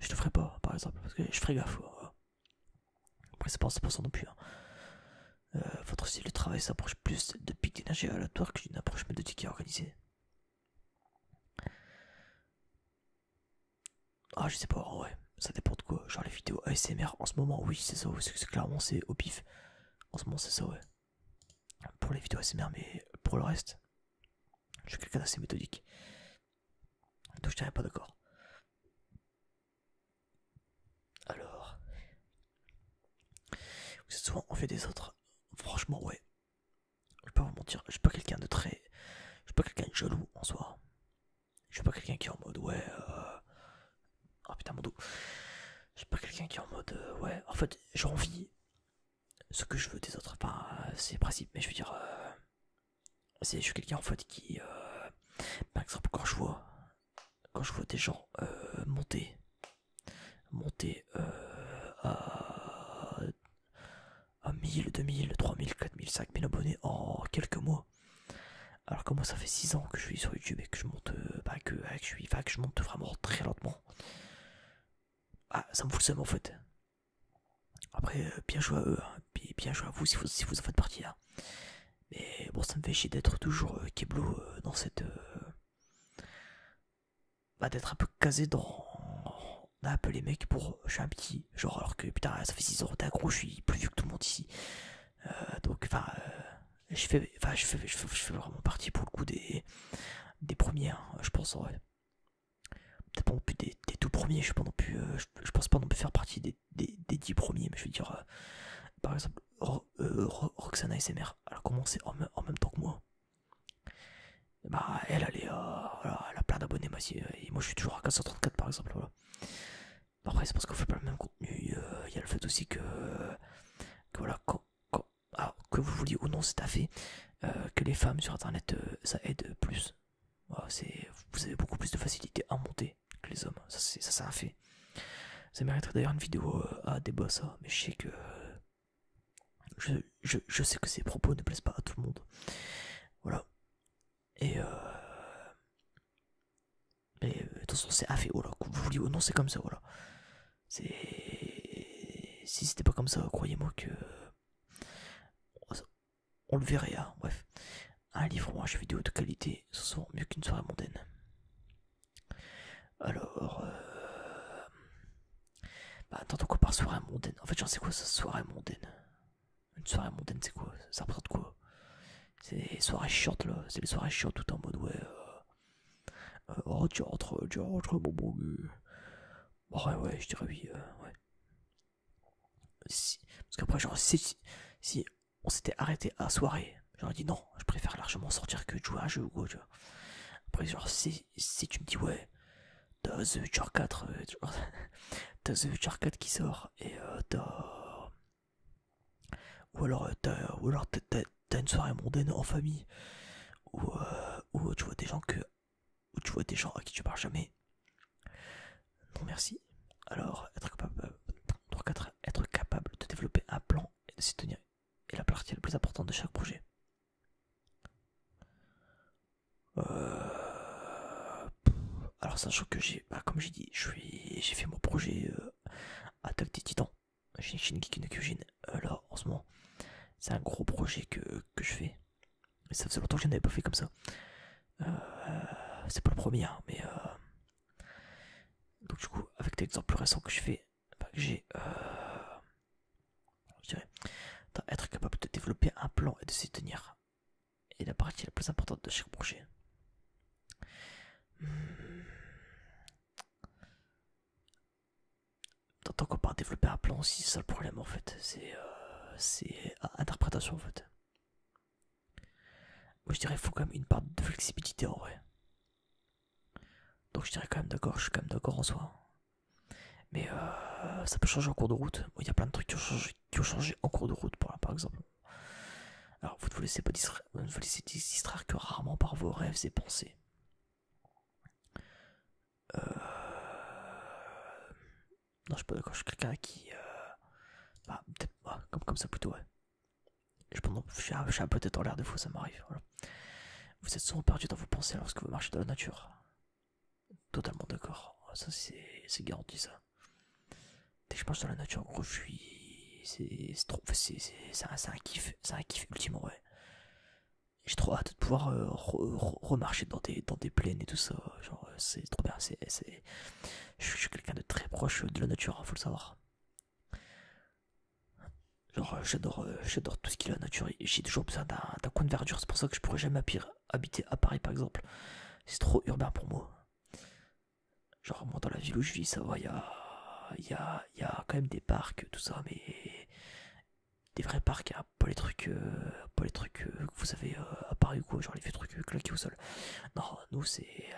je le ferai pas, par exemple, parce que je ferai gaffe. Après, c'est pas 100% non plus. Hein. Votre style de travail s'approche plus de pics d'énergie aléatoires que d'une approche méthodique et organisée. Ah, je sais pas, ouais, ça dépend de quoi. Genre les vidéos ASMR en ce moment, oui, c'est ça, clairement c'est au pif. En ce moment, c'est ça, ouais. Pour les vidéos ASMR, mais pour le reste, je suis quelqu'un d'assez méthodique. Donc je dirais pas d'accord. Alors, vous êtes souvent envieux des autres. Franchement, ouais. Je vais pas vous mentir, je suis pas quelqu'un de très. Je suis pas quelqu'un de jaloux en soi. Je suis pas quelqu'un qui est en mode, ouais. Oh putain, mon dos. Je suis pas quelqu'un qui est en mode, ouais. En fait, j'ai envie ce que je veux des autres. Enfin, c'est le principe, mais je veux dire. Je suis quelqu'un en fait qui. Par exemple, quand je vois des gens monter à 1000, 2000, 3000, 4000, 5000 abonnés en quelques mois. Alors que moi, ça fait 6 ans que je suis sur YouTube et que je monte, que je monte vraiment très lentement. Ah, ça me fout le seum en fait. Après, bien joué à eux, hein. Bien joué à vous si vous en faites partie. Hein. Mais bon, ça me fait chier d'être toujours Keblo dans cette. D'être un peu casé dans. On a un peu les mecs pour. Je suis un petit. Genre, alors que putain, ça fait 6 ans, t'es gros, je suis plus vieux que tout le monde ici. Donc, enfin. Je fais vraiment partie pour le coup des premiers, hein, je pense, ouais. Peut-être pas non plus des tout premiers, je suis pas non plus. Je pense pas non plus faire partie des 10 premiers, mais je veux dire. Par exemple, Roxana SMR, elle a commencé en même temps que moi. Bah, voilà, elle a plein d'abonnés, et moi je suis toujours à 434 par exemple. Voilà. Après, c'est parce qu'on fait pas le même contenu. Il y a le fait aussi que voilà, alors, que vous vouliez ou non, c'est à fait que les femmes sur internet ça aide plus. Voilà, vous avez beaucoup plus de facilité à monter que les hommes. Ça, c'est un fait. Ça mériterait d'ailleurs une vidéo à débat, ça, mais je sais que. Je sais que ces propos ne plaisent pas à tout le monde. Voilà. Et de toute façon, c'est un fait. Voilà. Que vous vouliez ou non, c'est comme ça. Voilà. Si c'était pas comme ça, croyez-moi que. On le verrait, hein. Bref. Un livre ou un jeu vidéo de qualité, ce sont mieux qu'une soirée mondaine. Alors. Bah, t'entends quoi par soirée mondaine? En fait, j'en sais quoi, ça, soirée mondaine? Une soirée mondaine, c'est quoi? Ça représente quoi? C'est les soirées short là. C'est les soirées short tout en mode, ouais. Oh, tu rentres, bon, bon. Ouais, je dirais oui, ouais. Parce qu'après, genre, si on s'était arrêté à soirée, j'aurais dit non, je préfère largement sortir que de jouer à un jeu ou quoi, tu vois. Après, genre, si tu me dis, ouais, t'as The Witcher 4, t'as The Witcher 4 qui sort, et t'as. Ou alors t'as une soirée mondaine en famille, où tu vois des gens où tu vois des gens à qui tu parles jamais. Non, merci. Alors, être capable de développer un plan et de s'y tenir est la partie la plus importante de chaque projet. Alors, sachant que comme j'ai dit, j'ai fait mon projet Attaque des Titans chez Shingeki no Kyojin. Là, en ce moment, c'est un gros projet que je fais. Mais ça faisait longtemps que je n'avais pas fait comme ça. C'est pas le premier, hein, mais donc du coup, avec l'exemple plus récent que je fais, j'ai, je dirais, être capable de développer un plan et de s'y tenir est la partie la plus importante de chaque projet. T'entends quoi par développer un plan aussi, c'est ça le problème en fait. C'est interprétation en fait. Moi je dirais qu'il faut quand même une part de flexibilité en vrai. Donc je dirais quand même d'accord, je suis quand même d'accord en soi. Mais ça peut changer en cours de route. Il y a plein de trucs qui ont changé en cours de route par exemple. Alors vous ne vous laissez pas distraire que rarement par vos rêves et pensées. je suis pas d'accord, je suis quelqu'un qui... bah, peut-être comme ça plutôt, ouais. Je suis un peu tête en l'air des fois, ça m'arrive, voilà. Vous êtes souvent perdu dans vos pensées lorsque vous marchez dans la nature. Totalement d'accord, ça c'est garanti ça. Dès que je marche dans la nature, en gros, je suis... C'est trop... C'est un kiff ultime, ouais. J'ai trop hâte de pouvoir remarcher dans des plaines et tout ça. Genre, c'est trop bien. Je suis quelqu'un de très proche de la nature, hein, faut le savoir. Genre, j'adore tout ce qui est la nature. J'ai toujours besoin d'un coin de verdure. C'est pour ça que je pourrais jamais habiter à Paris, par exemple. C'est trop urbain pour moi. Genre, moi, dans la ville où je vis, ça va, il y a quand même des parcs, tout ça, mais des vrais parcs, hein, pas les trucs que vous avez à Paris ou quoi, genre les vieux trucs claqués au sol. Non, nous, c'est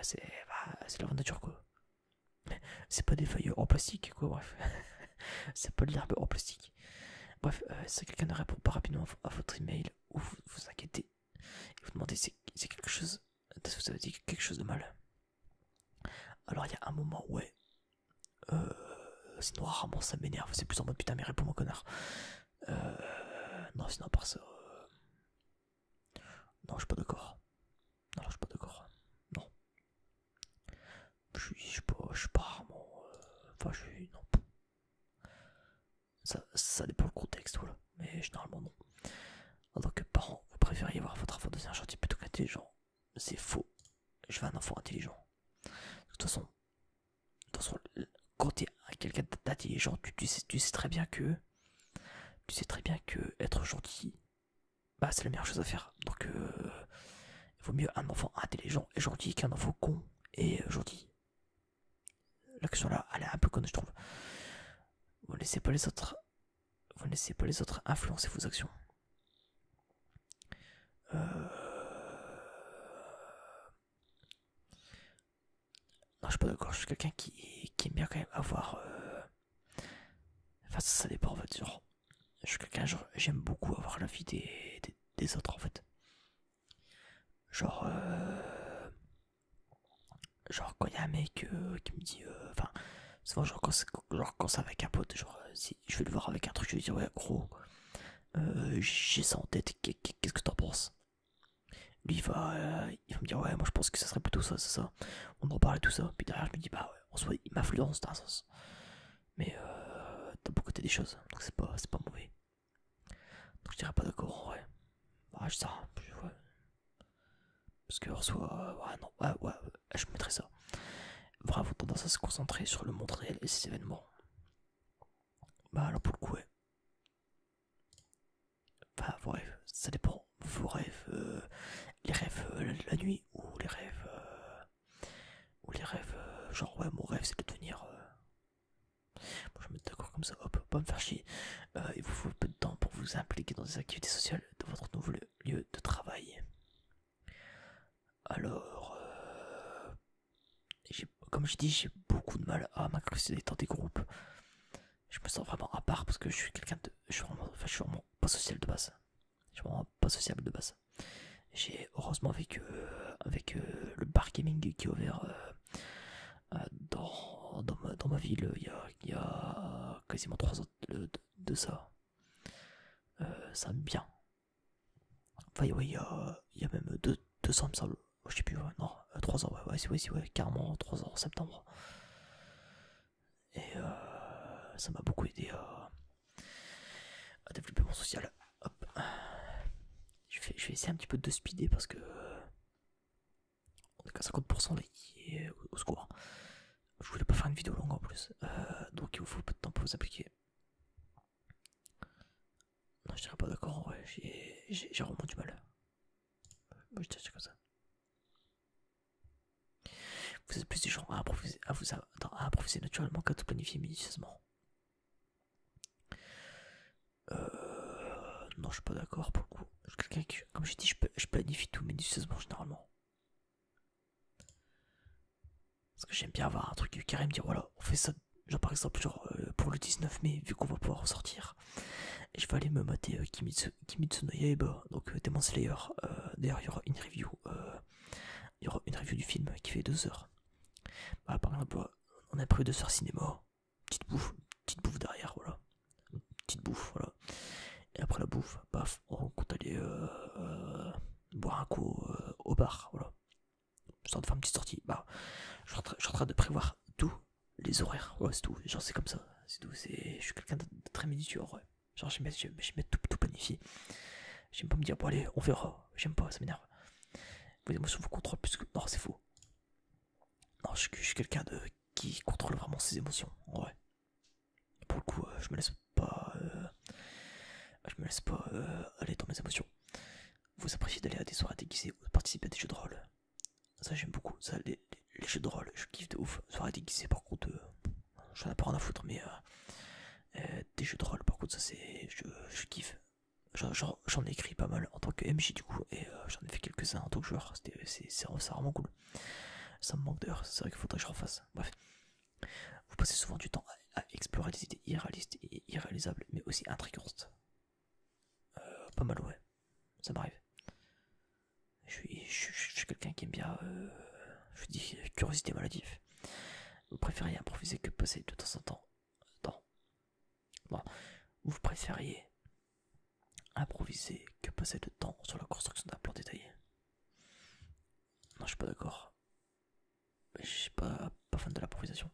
la nature, quoi. C'est pas des feuilles en plastique, quoi, bref. C'est pas de l'herbe en plastique. Bref, si quelqu'un ne répond pas rapidement à votre email ou vous inquiétez et vous demandez si c'est quelque chose, vous avez dit quelque chose de mal. Alors il y a un moment, ouais. Sinon rarement ça m'énerve, c'est plus en mode putain mais réponds-moi connard. Non sinon à part ça. Non je suis pas d'accord. Non je suis pas d'accord. Non. Je suis pas rarement. Enfin je suis. Non. Ça dépend le contexte, voilà. Mais généralement non. En tant que parent, vous préfériez voir votre enfant devenir gentil plutôt qu'intelligent. C'est faux. Je veux un enfant intelligent. De toute façon, quand t'es quelqu'un d'intelligent, tu sais très bien que. Tu sais très bien que être gentil, bah c'est la meilleure chose à faire. Donc il vaut mieux un enfant intelligent et gentil qu'un enfant con et gentil. L'action là, elle est un peu conne, je trouve. Vous ne laissez pas les autres. Vous ne laissez pas les autres influencer vos actions. Non, je suis pas d'accord. Je suis quelqu'un qui aime bien quand même avoir. Enfin, ça dépend en fait. Genre, je suis quelqu'un, genre, j'aime beaucoup avoir l'avis des autres en fait. Genre, genre quand il y a un mec qui me dit. Enfin, souvent, genre quand c'est avec un pote, genre, si je vais le voir avec un truc, je vais lui dire, ouais, gros, j'ai ça en tête, qu'est-ce que t'en penses? Lui il va me dire ouais moi je pense que ça serait plutôt ça, c'est ça. On en parle et tout ça. Puis derrière je me dis bah ouais, en soi il m'influence dans un sens. Mais t'as beau côté des choses, donc c'est pas mauvais. Donc je dirais pas d'accord en vrai. Ouais je sais ouais. Parce que en soi, ouais non, ouais, je mettrais ça. Vraiment tendance à se concentrer sur le monde réel et ses événements. Bah alors pour le coup ouais. Bah vos rêves, ça dépend. Vos rêves, les rêves la nuit ou les rêves genre ouais mon rêve c'est de devenir bon, je vais me mettre d'accord comme ça, hop, pas me faire chier. Il vous faut peu de temps pour vous impliquer dans des activités sociales de votre nouveau lieu de travail. Alors, comme je dis, j'ai beaucoup de mal à m'incruster dans des groupes. Je me sens vraiment à part parce que je suis quelqu'un de. Je suis vraiment pas social de base. Je suis vraiment pas sociable de base. J'ai heureusement avec le bar gaming qui est ouvert dans ma ville il y a quasiment 3 ans de ça. Ça me bien. Enfin, ouais, il y a même 200, il me semble. Je sais plus, ouais, non, 3 ans, ouais, carrément 3 ans en septembre. Et ça m'a beaucoup aidé à développer mon social. Hop. Je vais essayer un petit peu de speeder parce que on est qu'à 50% là, au secours. Je voulais pas faire une vidéo longue en plus. Donc il vous faut peu de temps pour vous appliquer. Non, je dirais pas d'accord en vrai, j'ai vraiment du mal. Moi je dirais comme ça. Vous êtes plus du genre à improviser naturellement qu'à tout planifier minutieusement. Non, je suis pas d'accord pour le coup. Je suis quelqu'un qui, comme j'ai dit, je planifie tout minutieusement généralement. Parce que j'aime bien avoir un truc carré, me dire voilà, on fait ça. Genre par exemple, genre pour le 19 mai, vu qu'on va pouvoir ressortir, je vais aller me mater Kimetsu no Yaiba, donc Demon Slayer. D'ailleurs, il y aura une review. Il y aura une review du film qui fait 2 heures. Bah, par exemple, on a pris 2 heures cinéma, petite bouffe, petite bouffe derrière, voilà. Une petite bouffe, voilà. Et après la bouffe, paf, on compte aller boire un coup au bar, voilà. Histoire de faire une petite sortie. Bah, je suis en train de prévoir tous les horaires, ouais, c'est tout. Genre, c'est comme ça, c'est tout. Je suis quelqu'un de très minutieux, ouais. Genre, j'aime tout planifier. J'aime pas me dire, bon, allez, on verra. J'aime pas, ça m'énerve. Vos émotions vous contrôlent plus que. Non, c'est faux. Non, je suis quelqu'un de qui contrôle vraiment ses émotions, en vrai. Pour le coup, je me laisse pas aller dans mes émotions. Vous appréciez d'aller à des soirées déguisées ou de participer à des jeux de rôle. Ça, j'aime beaucoup. Ça, les jeux de rôle, je kiffe de ouf. Soirées déguisées, par contre, j'en ai pas rien à foutre, mais des jeux de rôle, par contre, ça, je kiffe. J'en ai écrit pas mal en tant que MJ du coup, et j'en ai fait quelques-uns en tant que joueur. C'est vraiment cool. Ça me manque d'ailleurs, c'est vrai qu'il faudrait que je refasse. Bref. Vous passez souvent du temps à explorer des idées irréalistes et irréalisables, mais aussi intrigantes. Pas mal, ouais. Ça m'arrive. Je suis quelqu'un qui aime bien, je dis, curiosité maladive. Vous préfériez improviser que passer de temps en temps dans. Bon. Vous préfériez improviser que passer de temps sur la construction d'un plan détaillé. Non, je suis pas d'accord. Je suis pas fan de l'improvisation.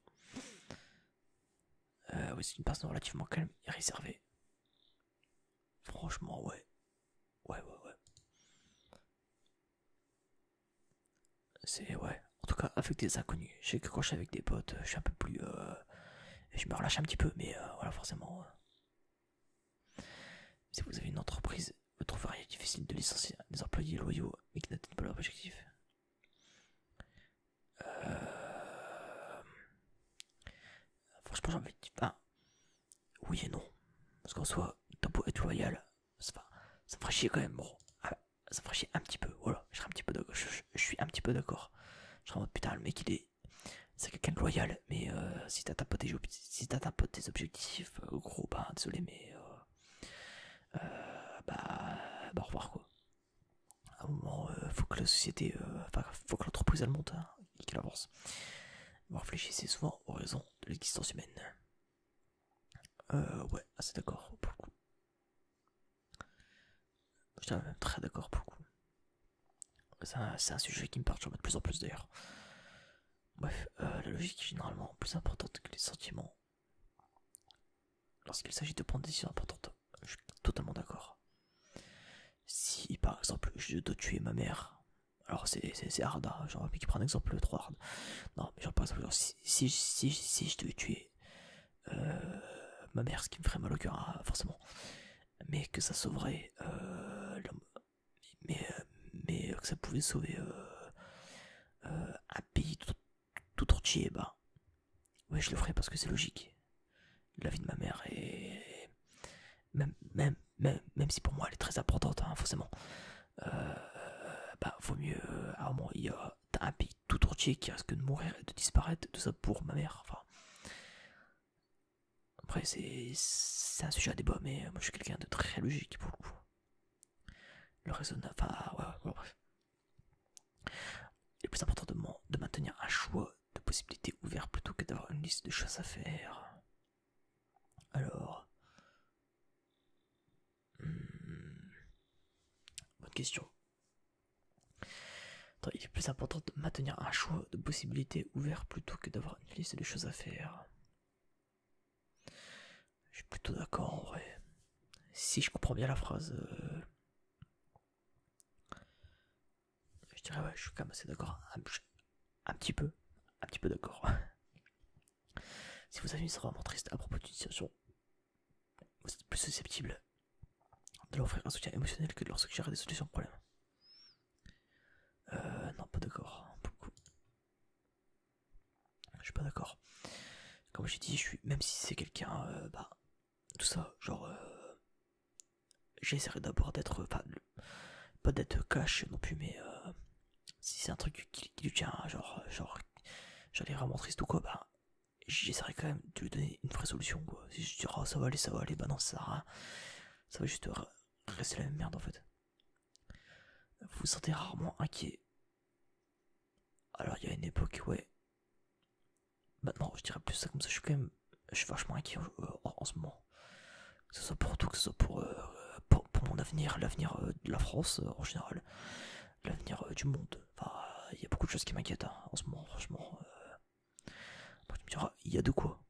Oui, c'est une personne relativement calme et réservée. Franchement, ouais. Ouais. C'est, ouais. En tout cas, avec des inconnus. Je sais que quand je suis avec des potes, je suis un peu plus. Je me relâche un petit peu, mais voilà, forcément. Si vous avez une entreprise, vous trouveriez difficile de licencier des employés loyaux mais qui n'atteignent pas leur objectif. Franchement, j'ai envie de dire. Oui et non. Parce qu'en soi, t'as beau être loyal, ça me ferait chier quand même. Bon, ça me ferait chier un petit peu. Voilà, je serais un petit peu d'accord. Je suis un petit peu d'accord. Je serais en mode putain, le mec c'est quelqu'un de loyal, mais si t'as pas tes objectifs, gros, bah désolé, mais bah au revoir quoi. À un moment, faut que la société, faut que l'entreprise elle monte hein, et qu'elle avance. Vous réfléchissez souvent aux raisons de l'existence humaine. Ouais, assez d'accord pour le coup. Je suis même très d'accord pour le coup. C'est un sujet qui me perturbe de plus en plus d'ailleurs. Bref, la logique est généralement plus importante que les sentiments lorsqu'il s'agit de prendre des décisions importantes. Je suis totalement d'accord. Si par exemple je dois tuer ma mère, alors c'est hard, hein, genre un mec qui prend un exemple trop hard. Non, mais genre par exemple, genre, si je devais tuer ma mère, ce qui me ferait mal au cœur, hein, forcément, mais que ça sauverait l'homme, mais que ça pouvait sauver un pays tout entier, bah ouais, je le ferais parce que c'est logique. La vie de ma mère est même si pour moi elle est très importante, hein, forcément. Euh, Bah vaut mieux à un moment t'as un pays tout entier qui risque de mourir et de disparaître, tout ça pour ma mère. Enfin, après c'est un sujet à débat, mais moi je suis quelqu'un de très logique pour le coup. Le raisonnable, enfin ouais, bref. Il est plus important de maintenir un choix de possibilités ouvert plutôt que d'avoir une liste de choses à faire. Alors, bonne question. Attends, il est plus important de maintenir un choix de possibilités ouvert plutôt que d'avoir une liste de choses à faire. Je suis plutôt d'accord en vrai. Si je comprends bien la phrase, je dirais ouais, je suis quand même assez d'accord. Un petit peu d'accord. Si vous avez une histoire vraiment triste à propos d'une situation, vous êtes plus susceptible de leur offrir un soutien émotionnel que de leur suggérer des solutions au problème. Non, pas d'accord. Beaucoup. Je suis pas d'accord. Comme j'ai dit, même si c'est quelqu'un, tout ça, genre, j'essaierai d'abord d'être, pas d'être cash non plus, mais si c'est un truc qui lui tient, genre, j'allais vraiment triste ou quoi, bah, j'essaierai quand même de lui donner une vraie solution, quoi. Si je dis, oh, ça va aller, bah non, ça sert à rien. Ça va juste rester la même merde en fait. Vous vous sentez rarement inquiet. Alors, il y a une époque, ouais. Maintenant, je dirais plus ça comme ça, je suis quand même Je suis vachement inquiet en ce moment. Que ce soit pour tout, que ce soit pour mon avenir, l'avenir de la France en général, l'avenir du monde. Enfin, il y a beaucoup de choses qui m'inquiètent hein, en ce moment, franchement. Tu me diras, il y a de quoi.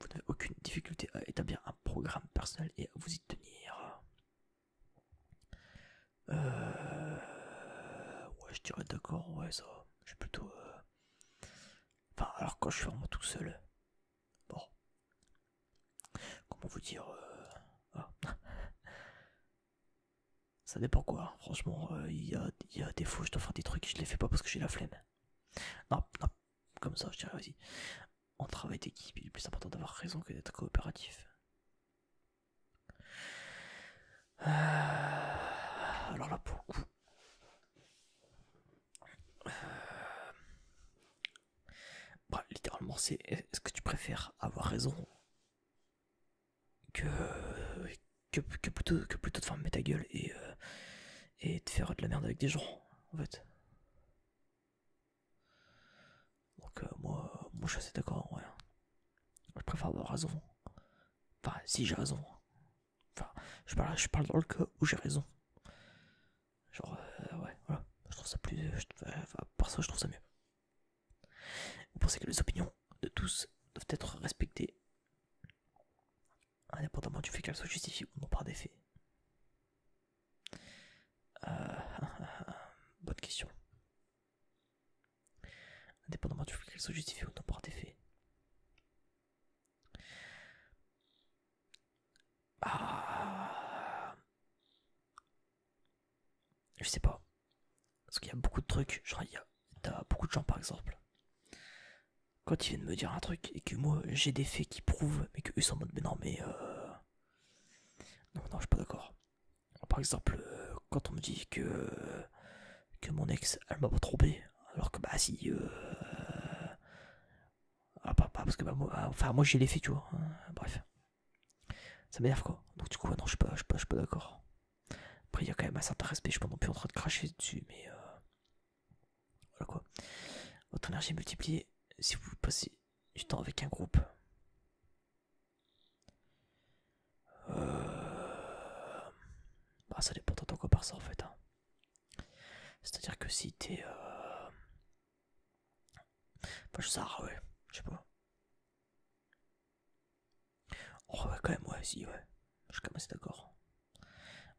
Vous n'avez aucune difficulté à établir un programme personnel et à vous y tenir. Ouais, je dirais d'accord, ouais, ça. Je suis plutôt. Enfin, alors quand je suis vraiment tout seul. Bon. Comment vous dire. Ah. Ça dépend quoi, franchement. Il y a des fois, je dois faire des trucs, je les fais pas parce que j'ai la flemme. Non, non, comme ça, je dirais, vas-y. En travail d'équipe, il est plus important d'avoir raison que d'être coopératif. Alors là, pour le coup. Bah, littéralement, c'est est-ce que tu préfères avoir raison que, que plutôt de fermer ta gueule et de faire de la merde avec des gens, en fait. Donc, moi, je suis assez d'accord, ouais. Je préfère avoir raison. Enfin, si j'ai raison. Enfin, je parle dans le cas où j'ai raison. Genre, ouais, voilà. Je trouve ça plus. Enfin, par ça, je trouve ça mieux. Vous pensez que les opinions de tous doivent être respectées, indépendamment du fait qu'elles soient justifiées ou non par des faits? Bonne question. Indépendamment du fait qu'elles soient justifiées ou non par des faits. Ah, je sais pas. Parce qu'il y a beaucoup de trucs. Genre, t'as beaucoup de gens par exemple. Quand ils viennent me dire un truc et que moi j'ai des faits qui prouvent, mais que eux sont en mode mais non, mais non, non, je suis pas d'accord. Par exemple, quand on me dit que mon ex elle m'a pas trompé, alors que bah si, pas parce que bah moi, enfin moi j'ai les faits, tu vois. Bref, ça m'énerve quoi. Donc du coup, ouais, non, je suis pas d'accord. Après, il y a quand même un certain respect, je suis pas non plus en train de cracher dessus, mais voilà quoi. Votre énergie est multipliée si vous passez du temps avec un groupe. Bah, ça dépend de quoi par ça en fait. Hein. C'est-à-dire que si t'es. Enfin, je sais, ouais, je sais pas. Oh, ouais, quand même, ouais, si, ouais. Je suis quand même assez d'accord.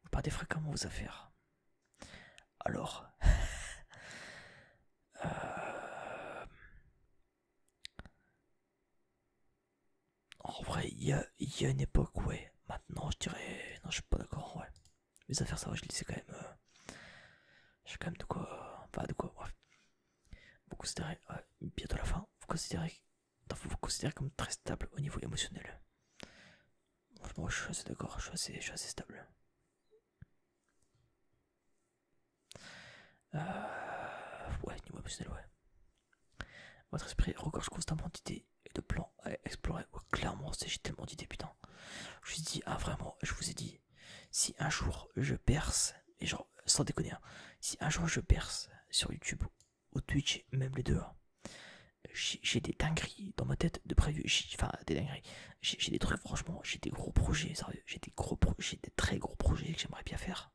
Vous partez fréquemment vos affaires. Alors. En vrai, il y a une époque, ouais. Maintenant, je dirais. Non, je suis pas d'accord, ouais. Mes affaires, ça va, je les sais quand même. J'ai quand même de quoi. Enfin, de quoi, bref. Vous considérez. Ouais, bientôt la fin. Vous considérez comme très stable au niveau émotionnel. Franchement, je suis assez d'accord, je suis assez stable. Ouais, niveau émotionnel, ouais. Votre esprit regorge constamment d'idées et de plans à explorer. Ouais, clairement, j'ai tellement d'idées, putain. Je me suis dit, ah vraiment, je vous ai dit, si un jour je perce, et genre, sans déconner, hein, si un jour je perce sur YouTube ou Twitch, même les deux, hein, j'ai des dingueries dans ma tête de prévu. Enfin, des dingueries. J'ai des trucs, franchement, j'ai des gros projets, sérieux. J'ai des très gros projets que j'aimerais bien faire.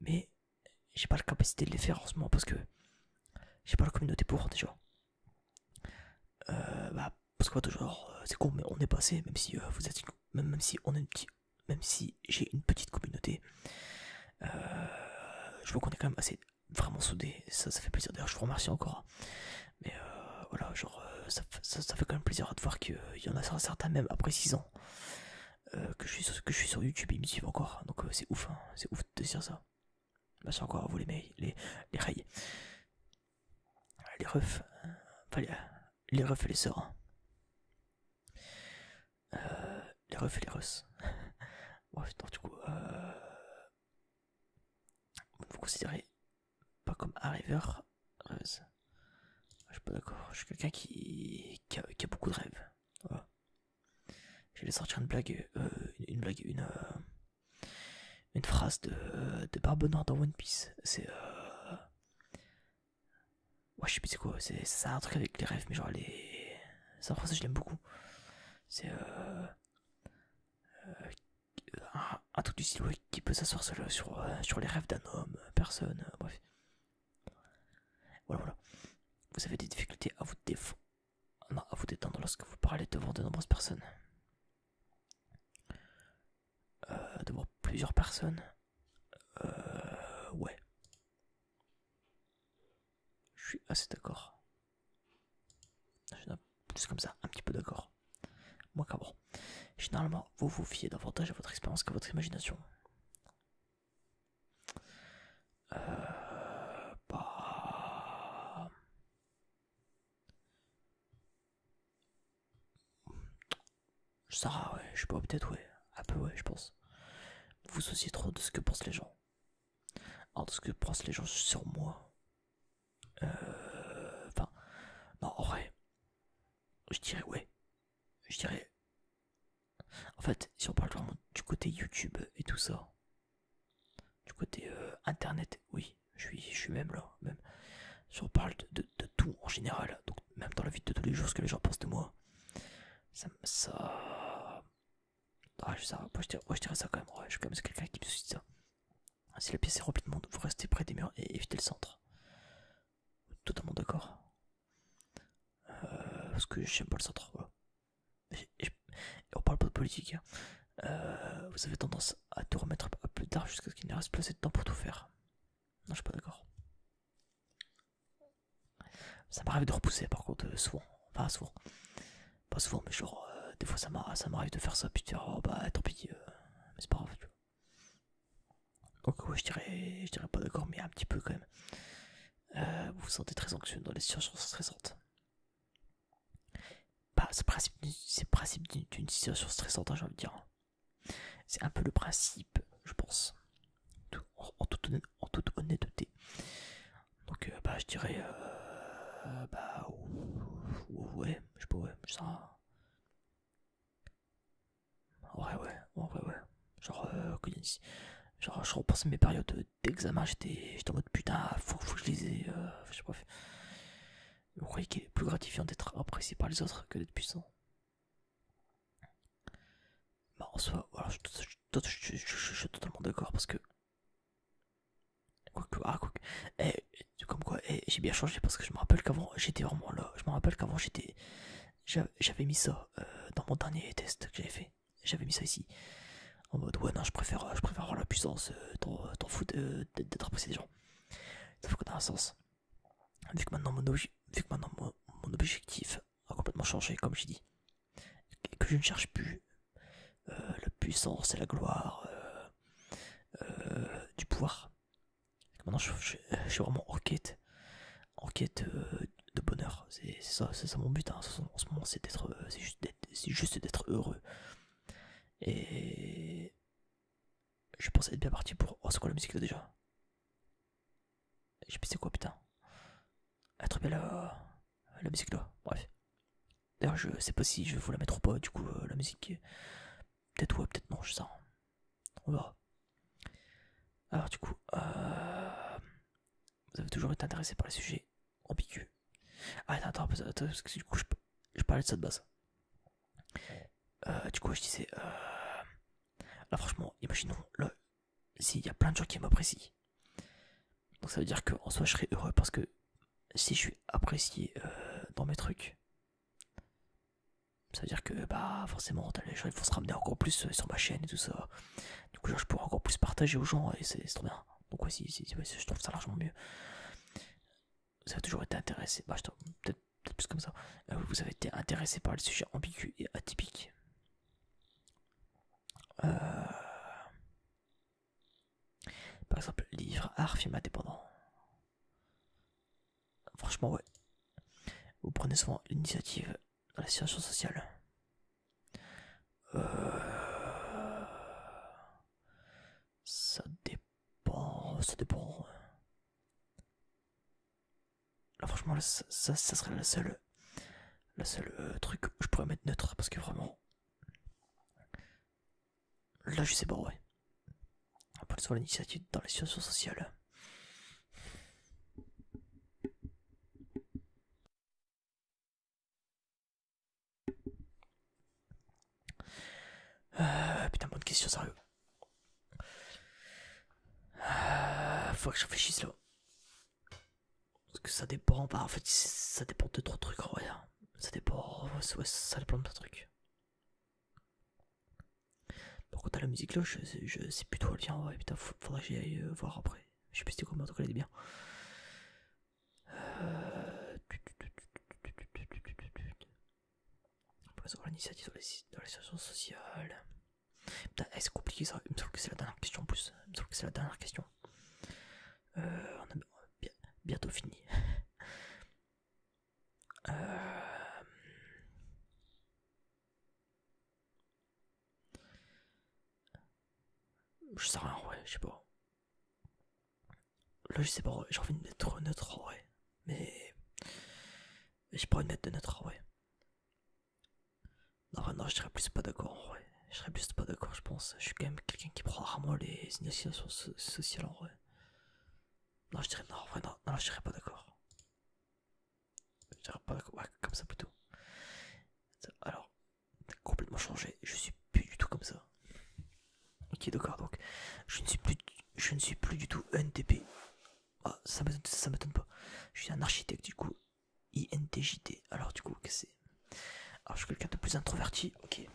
Mais j'ai pas la capacité de les faire en ce moment parce que j'ai pas la communauté pour déjà. Bah, parce que toujours, c'est con, mais on est passé, même si vous êtes même si on est une petite, même si j'ai une petite communauté, je vois qu'on est quand même assez vraiment soudés. Ça fait plaisir. D'ailleurs, je vous remercie encore. Mais voilà, genre, ça fait quand même plaisir de voir qu'il y en a certains, même après 6 ans, que je suis sur YouTube, ils me suivent encore. Donc c'est ouf, hein, c'est ouf de dire ça. Merci encore à vous les mails, les rails, les refs, enfin les refs et les sœurs. Hein. Les refs et les russes. Bref, donc, du coup, vous ne vous considérez pas comme un rêveur, rêveuse. Je suis pas d'accord, je suis quelqu'un qui a beaucoup de rêves. Voilà. Je vais sortir une blague, une phrase de Barbe Noire dans One Piece. C'est ouais, je sais plus c'est quoi, c'est un truc avec les rêves, mais genre les. Cette phrase, je l'aime beaucoup. C'est un truc du style ouais, qui peut s'asseoir sur les rêves d'un homme, personne, bref. Voilà, voilà. Vous avez des difficultés à vous défendre. Non, à vous détendre lorsque vous parlez devant de nombreuses personnes. Devant plusieurs personnes. Ouais. Je suis assez d'accord. Je suis plus comme ça, un petit peu d'accord. Moi qu'avant. Généralement, vous vous fiez davantage à votre expérience qu'à votre imagination. Bah... Ça, ouais, je sais pas, peut-être, ouais. Un peu, ouais, je pense. Vous vous souciez trop de ce que pensent les gens. Alors, de ce que pensent les gens sur moi. Enfin, non, en vrai, je dirais, ouais. Je dirais. En fait, si on parle vraiment du côté YouTube et tout ça, du côté internet, oui, je suis même là, même. Si on parle de tout en général, donc même dans la vie de tous les jours, ce que les gens pensent de moi, ça. Ah, moi, je dirais ça quand même, ouais, je suis quand même quelqu'un qui me soucie de ça. Si la pièce est remplie de monde, vous restez près des murs et évitez le centre. Totalement d'accord. Parce que j'aime pas le centre, voilà. Et on parle pas de politique, hein. Vous avez tendance à tout remettre à plus tard jusqu'à ce qu'il ne reste plus assez de temps pour tout faire. Non, je suis pas d'accord. Ça m'arrive de repousser par contre souvent. Enfin souvent. Pas souvent, mais genre des fois ça m'arrive de faire ça puis de faire oh bah tant pis. Mais c'est pas grave, tu vois. Donc ouais, je dirais pas d'accord, mais un petit peu quand même. Vous vous sentez très anxieux dans les situations stressantes. Bah, c'est le principe d'une situation stressante, hein, j'ai envie de dire. C'est un peu le principe, je pense. En toute honnêteté. Donc, bah, je dirais. Bah, ouais, je sais pas, ouais, ça. Ouais. Genre, genre, je repense à mes périodes d'examen, j'étais en mode putain, faut que je les ai. Je sais pas. Vous croyez qu'il est plus gratifiant d'être apprécié par les autres que d'être puissant? Bah, en soi, voilà, je suis totalement d'accord parce que. Quoique. Eh, comme quoi, j'ai bien changé parce que je me rappelle qu'avant j'étais vraiment là. Je me rappelle qu'avant j'avais mis ça dans mon dernier test que j'avais fait. J'avais mis ça ici. En mode, ouais, non, je préfère avoir la puissance, t'en fous d'être apprécié des gens. Sauf que dans un sens, vu que maintenant mon objectif a complètement changé, comme j'ai dit, et que je ne cherche plus la puissance et la gloire du pouvoir. Maintenant, je suis vraiment en quête de bonheur. C'est ça mon but, hein. En ce moment, c'est juste d'être heureux. Et je pense être bien parti pour. Oh, c'est quoi la musique là déjà? Je sais plus c'est quoi, putain. Être bien la musique là. Bref. D'ailleurs, je sais pas si je vais vous la mettre ou pas, du coup, la musique. Peut-être ouais, peut-être non, je sais ça. On verra. Alors, du coup, vous avez toujours été intéressé par les sujets ambigus. Ah, attends, parce que du coup, je parlais de ça de base. Du coup, je disais, là, franchement, imaginons, là, s'il y a plein de gens qui m'apprécient. Donc, ça veut dire qu'en soi, je serais heureux parce que si je suis apprécié dans mes trucs, ça veut dire que, bah, forcément, les gens ils vont se ramener encore plus sur ma chaîne et tout ça. Du coup, genre, je pourrais encore plus partager aux gens et c'est trop bien. Donc, ouais, ouais, je trouve ça largement mieux. Vous avez toujours été intéressé, bah, peut-être plus comme ça. Vous avez été intéressé par les sujets ambigus et atypiques. Par exemple, livre, art, film indépendant. Franchement, ouais. Vous prenez souvent l'initiative dans la situation sociale. Ça dépend. Ça dépend. Là, franchement, là, ça serait la seule truc où je pourrais mettre neutre parce que vraiment. Là, je sais pas, ouais. Prenez souvent l'initiative dans la situation sociale. question sérieuse. Faut que je réfléchisse là. Parce que ça dépend, bah en fait ça dépend de trop de trucs en vrai. Ça dépend, ouais, ça dépend de plein de trucs. Par contre à la musique là, je sais plus trop le lien, ouais putain, faudrait que j'y aille voir après. Je sais plus c'était comment, en tout cas elle est bien. Pour avoir l'initiative dans les situations sociales. Putain, c'est compliqué ça, il me semble que c'est la dernière question en plus. Il me semble que c'est la dernière question. On a bientôt fini. Je sais rien, ouais, je sais pas. Là, je sais pas, j'ai envie de mettre neutre en vrai. Mais j'ai pas envie de mettre de neutre en vrai. Non, je serais plus pas d'accord en vrai. Je serais plus pas d'accord, je pense. Je suis quand même quelqu'un qui prend rarement les initiations sociales en vrai. Non, je dirais non, en vrai, non, je dirais pas d'accord. Je dirais pas d'accord, ouais, comme ça plutôt. Alors, t'as complètement changé. Je suis plus du tout comme ça. Ok, d'accord, donc je ne suis plus du tout ENTP. Ah, ça m'étonne pas. Je suis un architecte du coup. INTJT. Alors du coup, qu'est-ce que c'est? Alors je suis quelqu'un de plus introverti, ok.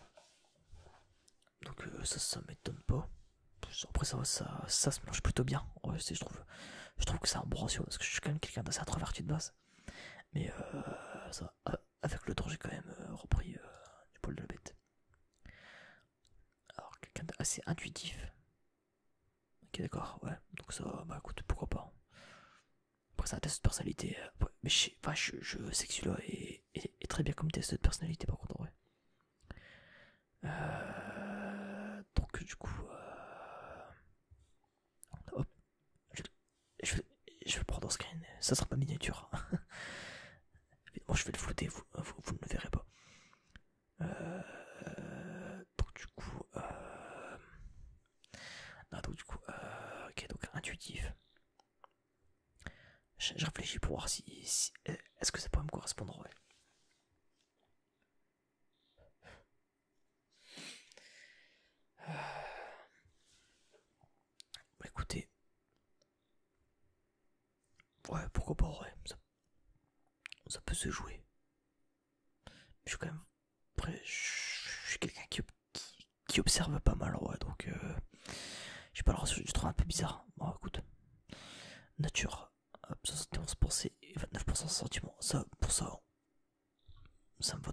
Donc ça m'étonne pas. Après ça se mélange plutôt bien. Ouais, je trouve que c'est un bon ratio parce que je suis quand même quelqu'un d'assez introverti de base. Mais ça, avec le temps, j'ai quand même repris du poil de la bête. Alors quelqu'un d'assez intuitif. Ok, d'accord, ouais. Donc ça, bah écoute, pourquoi pas. Après c'est un test de personnalité. Ouais, mais je sais que celui-là est très bien comme test de personnalité par contre, ouais. Donc du coup, hop, je, je, vais, je vais le prendre en screen. Ça sera pas miniature. Évidemment, je vais le flouter, vous ne le verrez pas. Donc du coup, ok, donc intuitif. Je réfléchis pour voir si est-ce que ça pourrait me correspondre, ouais. Bah écoutez, ouais, pourquoi pas, ouais, ça peut se jouer. Je suis quand même, après, je suis quelqu'un qui observe pas mal, ouais, donc j'ai pas le ratio, je trouve un peu bizarre. Bon, écoute, nature, hop, 71 pensée et 29% sentiment. Ça, pour ça, ça me va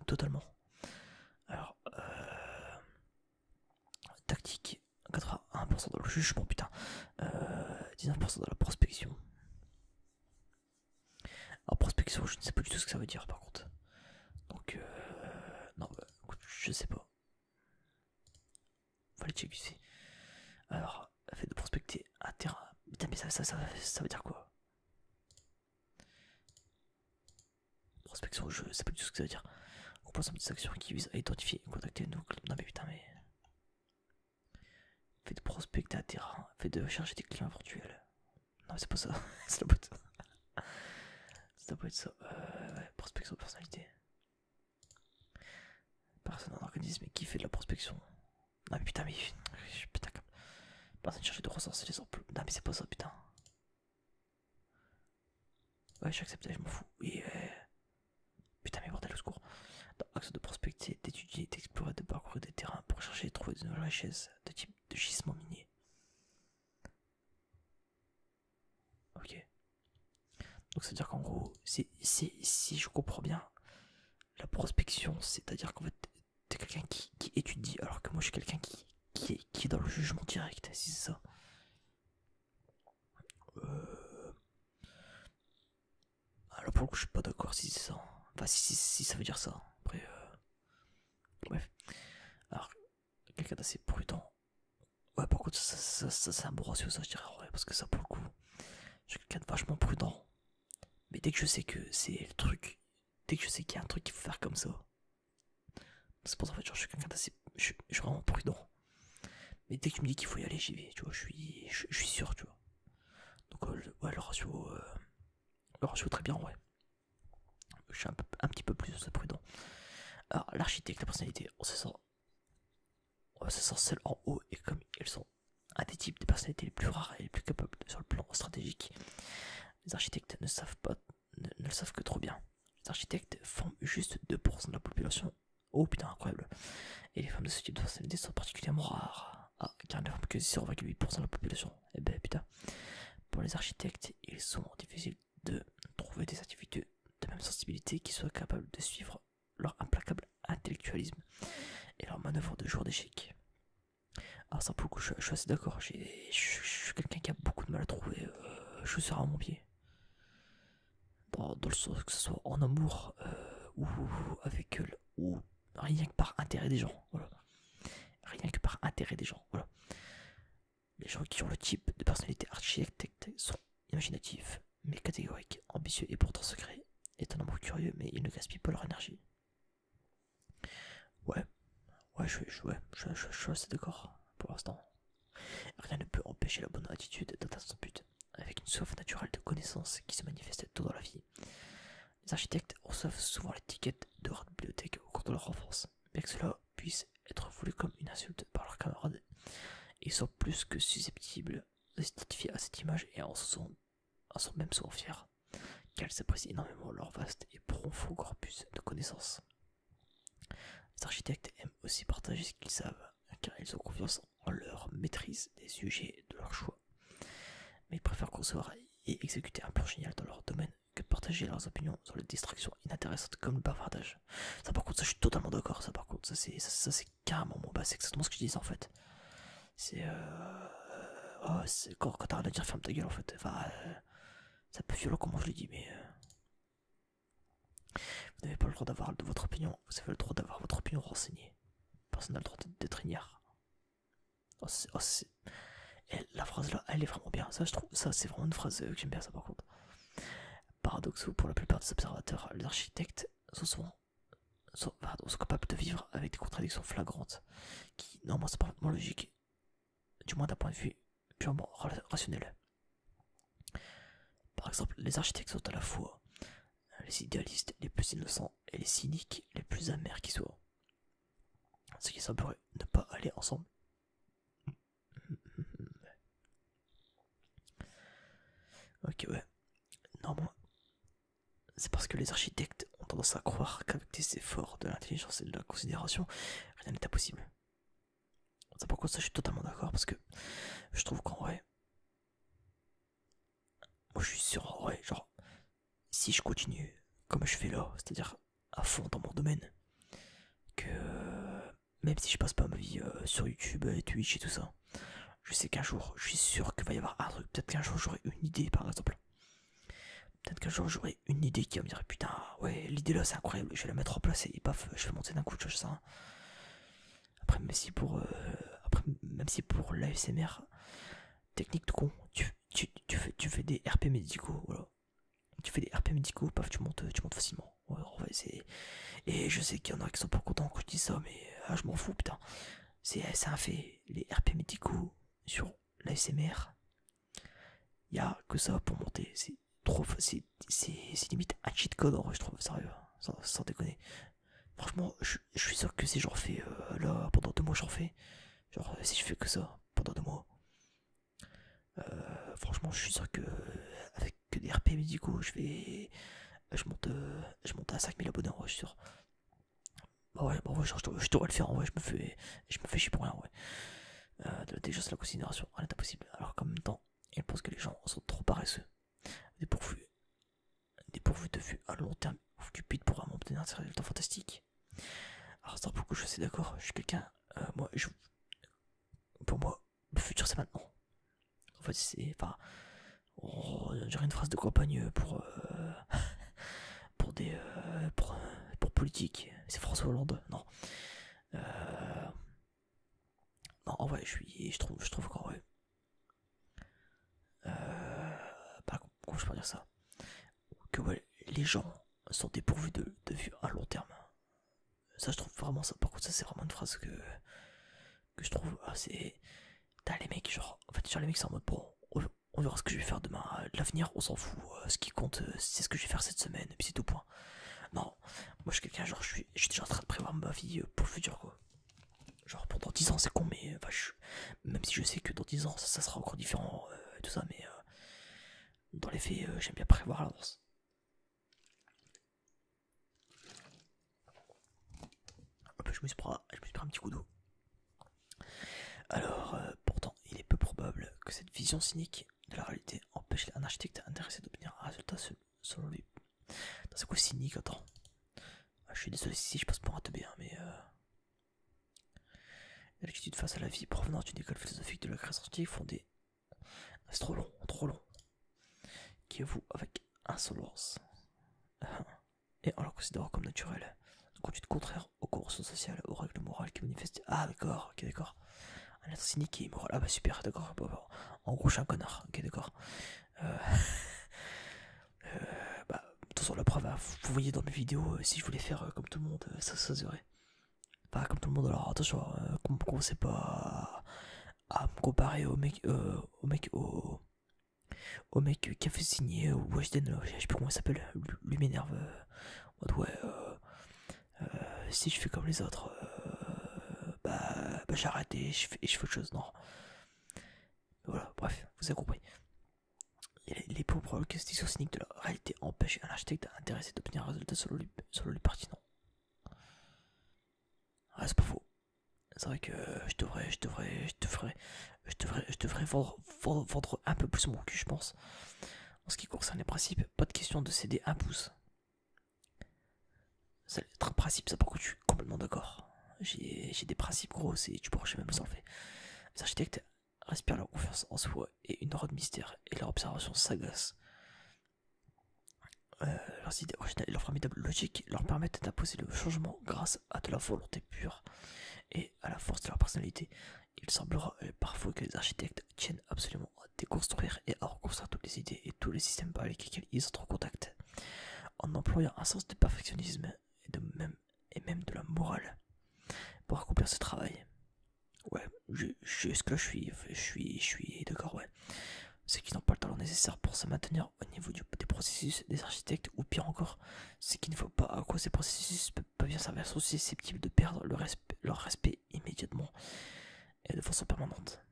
totalement. Alors, tactique, 81% dans le jugement, putain. 19% dans la prospection. Alors, prospection, je ne sais pas du tout ce que ça veut dire par contre. Donc, non, bah, écoute, je sais pas. Fallait checker. Alors, fait de prospecter un terrain. Putain, mais ça veut dire quoi? Prospection, je sais pas du tout ce que ça veut dire. Complément des actions qui visent à identifier et contacter nous. Non, mais putain, mais. Fait de prospecter un terrain. Fait de chercher des clients éventuels. Non, c'est pas ça. Ça doit pas être ça. Ça doit pas être ça. Ouais, prospection de personnalité. Personne en organisme qui fait de la prospection. Non, mais putain, mais. Putain, comme. Personne cherche de recenser les emplois. Non, mais c'est pas ça, putain. Ouais, j'accepte, je m'en fous. Oui, putain, mais bordel, au secours. Dans axe de prospecter, d'étudier, d'explorer, de parcourir des terrains pour chercher et trouver de nouvelles richesses de type de gisement minier. Ok. Donc ça veut dire qu'en gros, si je comprends bien, la prospection, c'est-à-dire qu'en fait, t'es quelqu'un qui étudie, alors que moi je suis quelqu'un qui est dans le jugement direct, si c'est ça. Alors pour le coup, je suis pas d'accord si c'est ça. Enfin, si ça veut dire ça. Après, bref. Alors, quelqu'un d'assez prudent. Ouais, par contre, ça c'est un bon ratio, ça, je dirais, ouais, parce que ça, pour le coup, je suis quelqu'un de vachement prudent. Mais dès que je sais que c'est le truc, dès que je sais qu'il y a un truc qu'il faut faire comme ça, c'est pour ça en fait, genre, je suis quelqu'un d'assez. Je suis vraiment prudent. Mais dès que tu me dis qu'il faut y aller, j'y vais, tu vois, je suis sûr, tu vois. Donc, ouais, le ratio très bien, ouais. Je suis un petit peu plus prudent. Alors, l'architecte, la personnalité, on se sent. on va s'essentiel en haut, et comme ils sont un des types de personnalités les plus rares et les plus capables sur le plan stratégique, les architectes ne savent pas, ne le savent que trop bien. Les architectes forment juste 2% de la population. Oh putain, incroyable. Et les femmes de ce type de personnalité sont particulièrement rares. Ah, car elles ne forment que 0,8% de la population. Eh ben putain. Pour les architectes, il est souvent difficile de trouver des individus de même sensibilité qui soient capables de suivre leur implacable intellectualisme et leur manœuvre de joueur d'échecs. Alors ça pour le coup, je suis assez d'accord. Je suis quelqu'un qui a beaucoup de mal à trouver chaussures à mon pied. Dans le sens que ce soit en amour ou avec eux, ou rien que par intérêt des gens. Voilà. Rien que par intérêt des gens. Voilà. Les gens qui ont le type de personnalité architecte sont imaginatifs, mais catégoriques, ambitieux et pourtant secrets, étonnamment curieux, mais ils ne gaspillent pas leur énergie. Ouais, je suis assez d'accord pour l'instant. Rien ne peut empêcher la bonne attitude d'atteindre son but, avec une soif naturelle de connaissance qui se manifeste tôt dans la vie. Les architectes reçoivent souvent l'étiquette de rat de bibliothèque au cours de leur enfance, bien que cela puisse être voulu comme une insulte par leurs camarades. Ils sont plus que susceptibles de s'identifier à cette image et en sont même souvent fiers, car ils apprécient énormément leur vaste et profond corpus de connaissances. Les architectes aiment aussi partager ce qu'ils savent, car ils ont confiance en leur maîtrise des sujets de leur choix. Mais ils préfèrent concevoir et exécuter un plan génial dans leur domaine que de partager leurs opinions sur les distractions inintéressantes comme le bavardage. Ça par contre, ça je suis totalement d'accord, ça par contre, ça c'est carrément mon bas, c'est exactement ce que je disais en fait. C'est oh, quand t'as rien à dire, ferme ta gueule en fait. Enfin, c'est un peu violent comment je le dis, mais vous n'avez pas le droit d'avoir de votre opinion, vous avez le droit d'avoir votre opinion renseignée. Personne n'a le droit d'être ignare. Et la phrase là, elle est vraiment bien. Ça, je trouve, ça c'est vraiment une phrase que j'aime bien ça par contre. Paradoxe où pour la plupart des observateurs, les architectes sont capables de vivre avec des contradictions flagrantes qui normalement sont parfaitement logiques, du moins d'un point de vue purement rationnel. Par exemple, les architectes sont à la fois les idéalistes les plus innocents et les cyniques les plus amers qui soient. Ce qui semblerait ne pas aller ensemble. Ok, ouais. Normalement, c'est parce que les architectes ont tendance à croire qu'avec des efforts de l'intelligence et de la considération, rien n'est impossible. C'est pourquoi ça je suis totalement d'accord, parce que je trouve qu'en vrai, moi je suis sûr en vrai, genre, si je continue comme je fais là, c'est-à-dire à fond dans mon domaine, que même si je passe pas ma vie sur YouTube et Twitch et tout ça, je sais qu'un jour, je suis sûr qu'il va y avoir un truc, peut-être qu'un jour j'aurai une idée par exemple. Peut-être qu'un jour j'aurai une idée qui va me dire putain, ouais, l'idée là c'est incroyable, je vais la mettre en place et paf, je vais monter d'un coup, tu vois ça. Après, même si pour l'ASMR, technique de con, tu fais des RP médicaux, voilà. Tu fais des RP médicaux, paf, tu montes facilement. Ouais, en vrai, et je sais qu'il y en a qui sont pas contents quand je dis ça, mais je m'en fous, putain. C'est un fait. Les RP médicaux sur l'ASMR, y a que ça pour monter. C'est trop, c'est limite un cheat code en vrai, je trouve, sérieux, sans déconner. Franchement, je suis sûr que si j'en fais là pendant 2 mois, j'en fais. Genre, si je fais que ça pendant 2 mois, franchement, je suis sûr que avec que des RP médicaux, je monte à 5000 abonnés en vrai, je suis sûr. Bah ouais, genre, je devrais le faire en vrai, je me fais chier pour rien en vrai. De l'intelligence et la considération, rien n'est impossible. Alors qu'en même temps, ils pensent que les gens sont trop paresseux, dépourvus de vue à long terme, ou cupides pour vraiment obtenir un résultat fantastique. Alors ça, pour que je suis d'accord, je suis quelqu'un, pour moi, le futur c'est maintenant. En fait, c'est, enfin, on dirait une phrase de campagne pour pour politique. C'est François Hollande, non. Non, en vrai, je trouve qu'en vrai, comment je peux dire ça, que ouais, les gens sont dépourvus de vue à long terme. Ça, je trouve vraiment ça. Par contre, ça, c'est vraiment une phrase que je trouve assez. T'as les mecs, genre, en fait, les mecs, c'est en mode bon, on verra ce que je vais faire demain. L'avenir, on s'en fout. Ce qui compte, c'est ce que je vais faire cette semaine, et puis c'est tout point. Non, moi, je suis quelqu'un, genre, je suis déjà en train de prévoir ma vie pour le futur, quoi. Genre pendant 10 ans c'est con, mais enfin, même si je sais que dans 10 ans ça sera encore différent et tout ça, mais dans les faits j'aime bien prévoir à l'avance. Hop, je me suis pris un petit coup d'eau. Alors, pourtant, il est peu probable que cette vision cynique de la réalité empêche un architecte intéressé d'obtenir un résultat selon lui. C'est quoi cynique? Attends. Je suis désolé si je passe pour un teubé, hein, mais l'attitude face à la vie provenant d'une école philosophique de la création scientifique fondée. C'est trop long, trop long. Qui avoue avec insolence et en la considérant comme naturelle, une conduite contraire aux conventions sociales, aux règles morales qui manifestent. Ah d'accord, ok d'accord. Un être cynique et immoral. Ah bah super, d'accord. En gros, je suis un connard. Ok, d'accord. Euh... Bah, attention, la preuve, hein, vous voyez dans mes vidéos, si je voulais faire comme tout le monde, ça se serait. Pas comme tout le monde, alors attention, commencez pas à me comparer au mec qui a fait signer, ou Weshden, je sais plus comment il s'appelle, lui m'énerve. Ouais, si je fais comme les autres, bah j'arrête et je fais autre chose, non. Voilà, bref, vous avez compris. Il est peu probable que cette vision cynique de la réalité empêche un architecte intéressé d'obtenir un résultat selon lui pertinent. Ah, c'est pas faux. C'est vrai que je devrais vendre un peu plus mon cul, je pense. En ce qui concerne les principes, pas de question de céder un pouce. C'est un principe, ça par contre, je suis complètement d'accord. J'ai des principes gros, et tu pourras jamais me les enlever. Les architectes respirent leur confiance en soi et une aura de mystère et leur observation sagace. Leurs idées originales et leur formidable logique leur permettent d'imposer le changement grâce à de la volonté pure et à la force de leur personnalité. Il semblera parfois que les architectes tiennent absolument à déconstruire et à reconstruire toutes les idées et tous les systèmes avec lesquels ils entrent en contact, en employant un sens de perfectionnisme et même de la morale pour accomplir ce travail. Ouais, jusque-là je suis d'accord, ouais. C'est qu'ils n'ont pas le talent nécessaire pour se maintenir au niveau des processus des architectes, ou pire encore, c'est qu'il ne faut pas à quoi ces processus peuvent bien s'avérer susceptibles de perdre leur respect immédiatement et de façon permanente.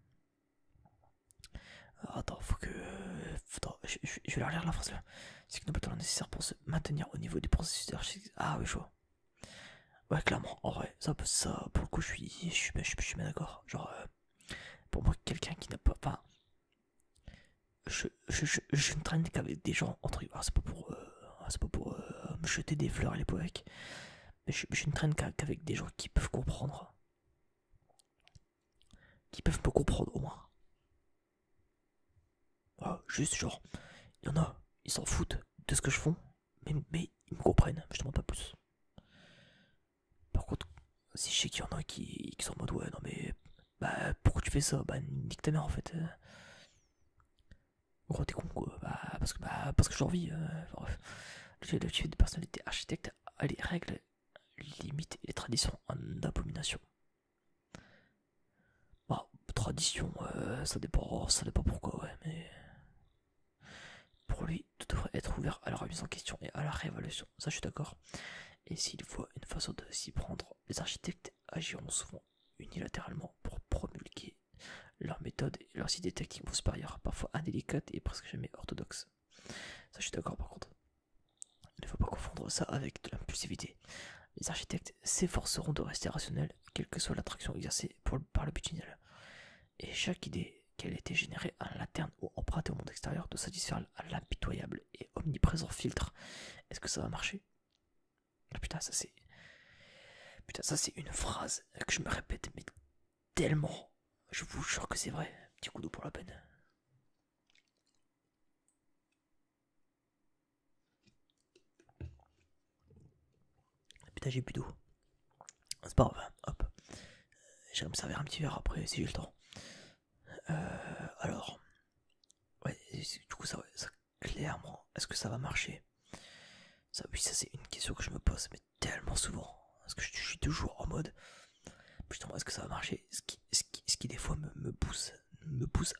Alors, attends, je vais la relire la phrase là. C'est qu'ils n'ont pas le talent nécessaire pour se maintenir au niveau des processus des architectes. Ah oui, je vois. Ouais, clairement, en vrai, ça pour le coup, je suis bien d'accord. Genre, pour moi, quelqu'un qui n'a pas. Enfin, je ne traîne qu'avec des gens entre guillemets. C'est pas pour me jeter des fleurs à l'époque, mais je ne traîne qu'avec des gens qui peuvent comprendre, qui peuvent me comprendre au moins. Voilà, juste genre, il y en a, ils s'en foutent de ce que je fais, mais ils me comprennent, je demande pas plus. Par contre, si je sais qu'il y en a qui sont en mode ouais, non mais bah pourquoi tu fais ça? Bah nique ta mère en fait. Gros t'es con quoi. Parce que j'ai envie. Bref. Le type de personnalité architecte a les règles, limites et les traditions en abomination. Bah, tradition, ça dépend pourquoi, ouais, mais pour lui, tout devrait être ouvert à la remise en question et à la réévaluation. Ça, je suis d'accord. Et s'il faut une façon de s'y prendre, les architectes agiront souvent unilatéralement pour promulguer leurs méthodes et leurs idées techniquement supérieures, parfois indélicates et presque jamais orthodoxes. Ça, je suis d'accord par contre. Il ne faut pas confondre ça avec de l'impulsivité. Les architectes s'efforceront de rester rationnels, quelle que soit l'attraction exercée par le but final. Et chaque idée qu'elle ait été générée à l'interne ou empruntée au monde extérieur doit satisfaire à l'impitoyable et omniprésent filtre. Est-ce que ça va marcher? Ah, putain, ça c'est une phrase que je me répète mais tellement. Je vous jure que c'est vrai. Petit coup d'eau pour la peine. Putain, j'ai plus d'eau. C'est pas grave, hop. J'irai me servir un petit verre après si j'ai le temps. Alors, ouais, du coup, ça clairement, est-ce que ça va marcher? Ça, oui, ça c'est une question que je me pose, mais tellement souvent. Parce que je suis toujours en mode, putain, est-ce que ça va marcher? Ce qui des fois me pousse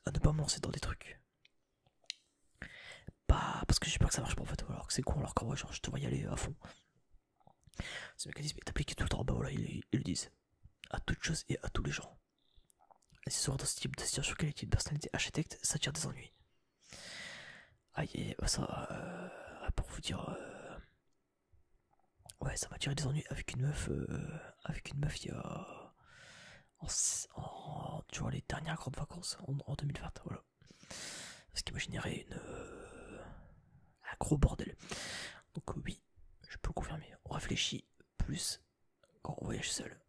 à ne pas me lancer dans des trucs. Pas parce que j'ai peur que ça marche pas en fait, alors que c'est con, alors qu'en vrai, genre, je devrais y aller à fond. Ce mécanisme est appliqué tout le temps, bah voilà, ils le disent. à toute chose et à tous les gens. Et c'est souvent dans ce type de situation que l'équipe de personnalité architecte s'attire des ennuis. Aïe, bah ça, pour vous dire, ouais, ça m'a tiré des ennuis avec une meuf, il y a, durant les dernières grandes vacances en 2020, voilà. Ce qui m'a généré un gros bordel. Donc oui, je peux le confirmer. On réfléchit plus quand on voyage seul.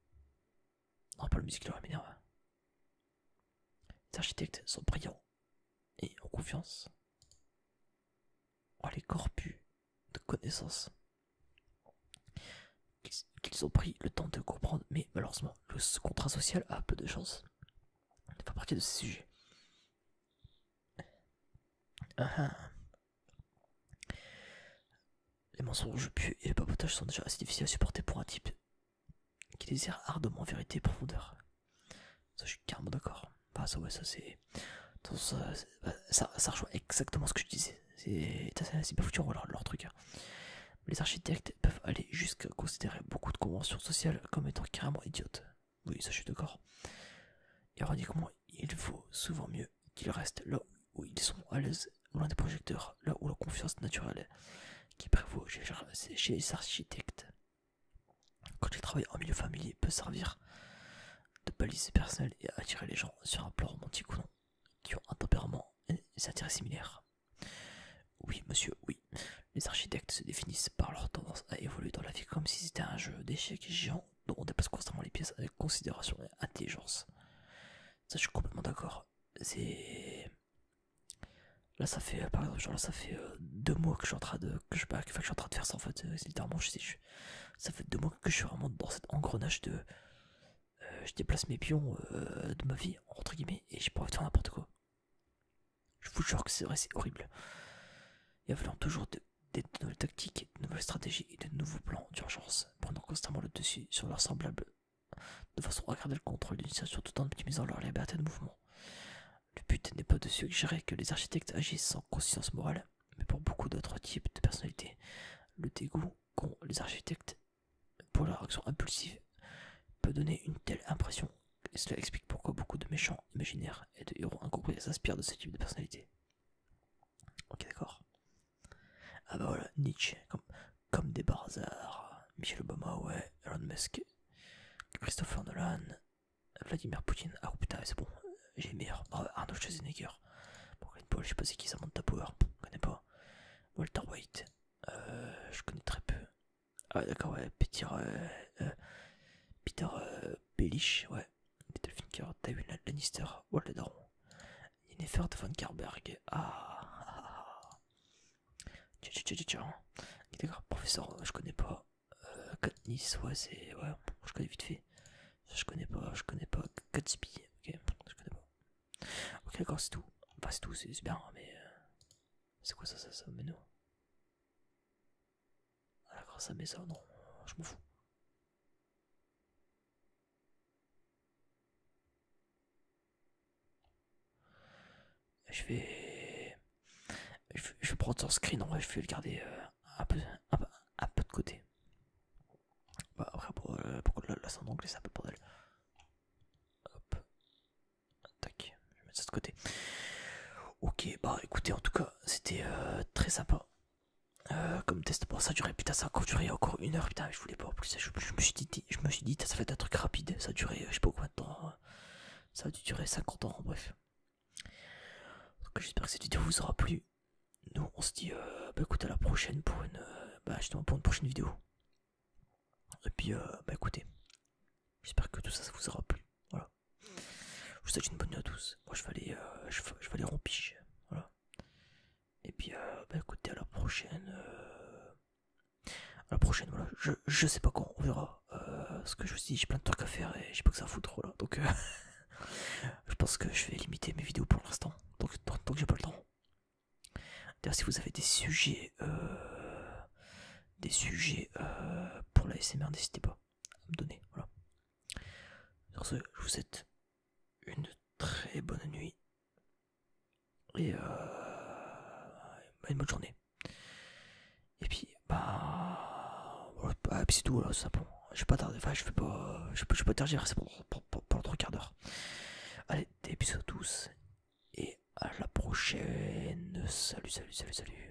Non, pas la musique, là, m'énerve. Les architectes sont brillants et ont confiance en les corpus de connaissances qu'ils ont pris le temps de comprendre, mais malheureusement, le contrat social a peu de chance de faire partie de ces sujets. Les mensonges pieux et le papotage sont déjà assez difficiles à supporter pour un type qui désire ardemment vérité et profondeur. Ça, je suis carrément d'accord. Bah, ça, ouais, ça, c'est. Ça rejoint exactement ce que je disais. C'est pas foutu leur truc. Hein. Les architectes peuvent aller jusqu'à considérer beaucoup de conventions sociales comme étant carrément idiotes. Oui, ça, je suis d'accord. Ironiquement, il vaut souvent mieux qu'ils restent là où ils sont à l'aise, loin des projecteurs, là où la confiance naturelle qui prévaut chez les architectes. Quand ils travaillent en milieu familier, peut servir de balise personnelle et attirer les gens sur un plan romantique ou non, qui ont un tempérament et des intérêts similaires. Oui, monsieur, oui. Les architectes se définissent par leur tendance à évoluer dans la vie comme si c'était un jeu d'échecs géant dont on dépasse constamment les pièces avec considération et intelligence. Ça, je suis complètement d'accord. C'est... Là, ça fait, par exemple, genre là, ça fait 2 mois que je suis en train de... que je suis en train de faire ça, en fait. C'est littéralement, ça fait 2 mois que je suis vraiment dans cet engrenage de... je déplace mes pions de ma vie, entre guillemets, et j'ai pas envie de faire n'importe quoi. Je vous jure que c'est vrai, c'est horrible. Il y a vraiment toujours des nouvelles tactiques, de nouvelles stratégies et de nouveaux plans d'urgence, prenant constamment le dessus sur leurs semblables, de façon à garder le contrôle d'une situation tout en optimisant leur liberté de mouvement. Le but n'est pas de suggérer que les architectes agissent sans conscience morale, mais pour beaucoup d'autres types de personnalités, le dégoût qu'ont les architectes pour leur action impulsive peut donner une telle impression, et cela explique pourquoi beaucoup de méchants imaginaires et de héros incompris s'inspirent de ce type de personnalité. Ok, d'accord. Ah bah voilà, Nietzsche, comme des par hasard, Michel Obama, ouais, Elon Musk, Christopher Nolan, Vladimir Poutine. Ah oh, putain, c'est bon, j'ai meilleur. Oh, Arnold Schwarzenegger. Bon, Colin Paul, je sais pas c'est qui, Samantha Power, je connais pas. Walter White, je connais très peu. Ah ouais, d'accord, ouais, Peter Baelish, ouais. Littlefinger, Tywin Lannister, Walter Daron, Yennefer de Van Karberg. Tiens. D'accord, professeur, je connais pas. Katniss, ouais, c'est. Ouais, je connais vite fait. Je connais pas. Gatsby, ok, je connais pas. Ok, d'accord, c'est tout. Enfin, c'est tout, c'est bien, mais. C'est quoi ça, mais non. Ah, d'accord, ça met ça, non, je m'en fous. Je vais prendre son screen, en vrai, je vais le garder un peu de côté. Bah, après, pourquoi là c'est en anglais, c'est un peu le bordel. Hop. Tac, je vais mettre ça de côté. Ok, bah écoutez, en tout cas, c'était très sympa. Comme test, bon, ça a duré, putain, ça a encore duré encore 1 heure, putain, je voulais pas en plus. Je me suis dit, ça fait un truc rapide, ça a duré, je sais pas combien de temps. Ça a dû durer 50 ans, bref. Donc j'espère que cette vidéo vous aura plu. Nous, on se dit, bah écoutez, à la prochaine pour justement pour une prochaine vidéo. Et puis, bah écoutez, j'espère que tout ça, ça vous aura plu. Voilà. Je vous souhaite une bonne nuit à tous. Moi, je vais aller rompiche. Voilà. Et puis, bah écoutez, à la prochaine. À la prochaine, voilà. Je sais pas quand, on verra. Parce que je me suis dit, j'ai plein de trucs à faire et j'ai pas que ça à foutre, voilà. Donc, je pense que je vais limiter mes vidéos pour l'instant. Donc, tant que j'ai pas le temps. D'ailleurs, si vous avez des sujets pour la SMR, n'hésitez pas à me donner. Voilà. Sur ce, je vous souhaite une très bonne nuit et une bonne journée. Et puis, voilà, puis c'est tout, voilà, c'est simple. Je vais pas tarder, enfin, je peux tergiverser pour le 3 quarts d'heure. Allez, des bisous à tous et à la prochaine. Salut, salut, salut, salut.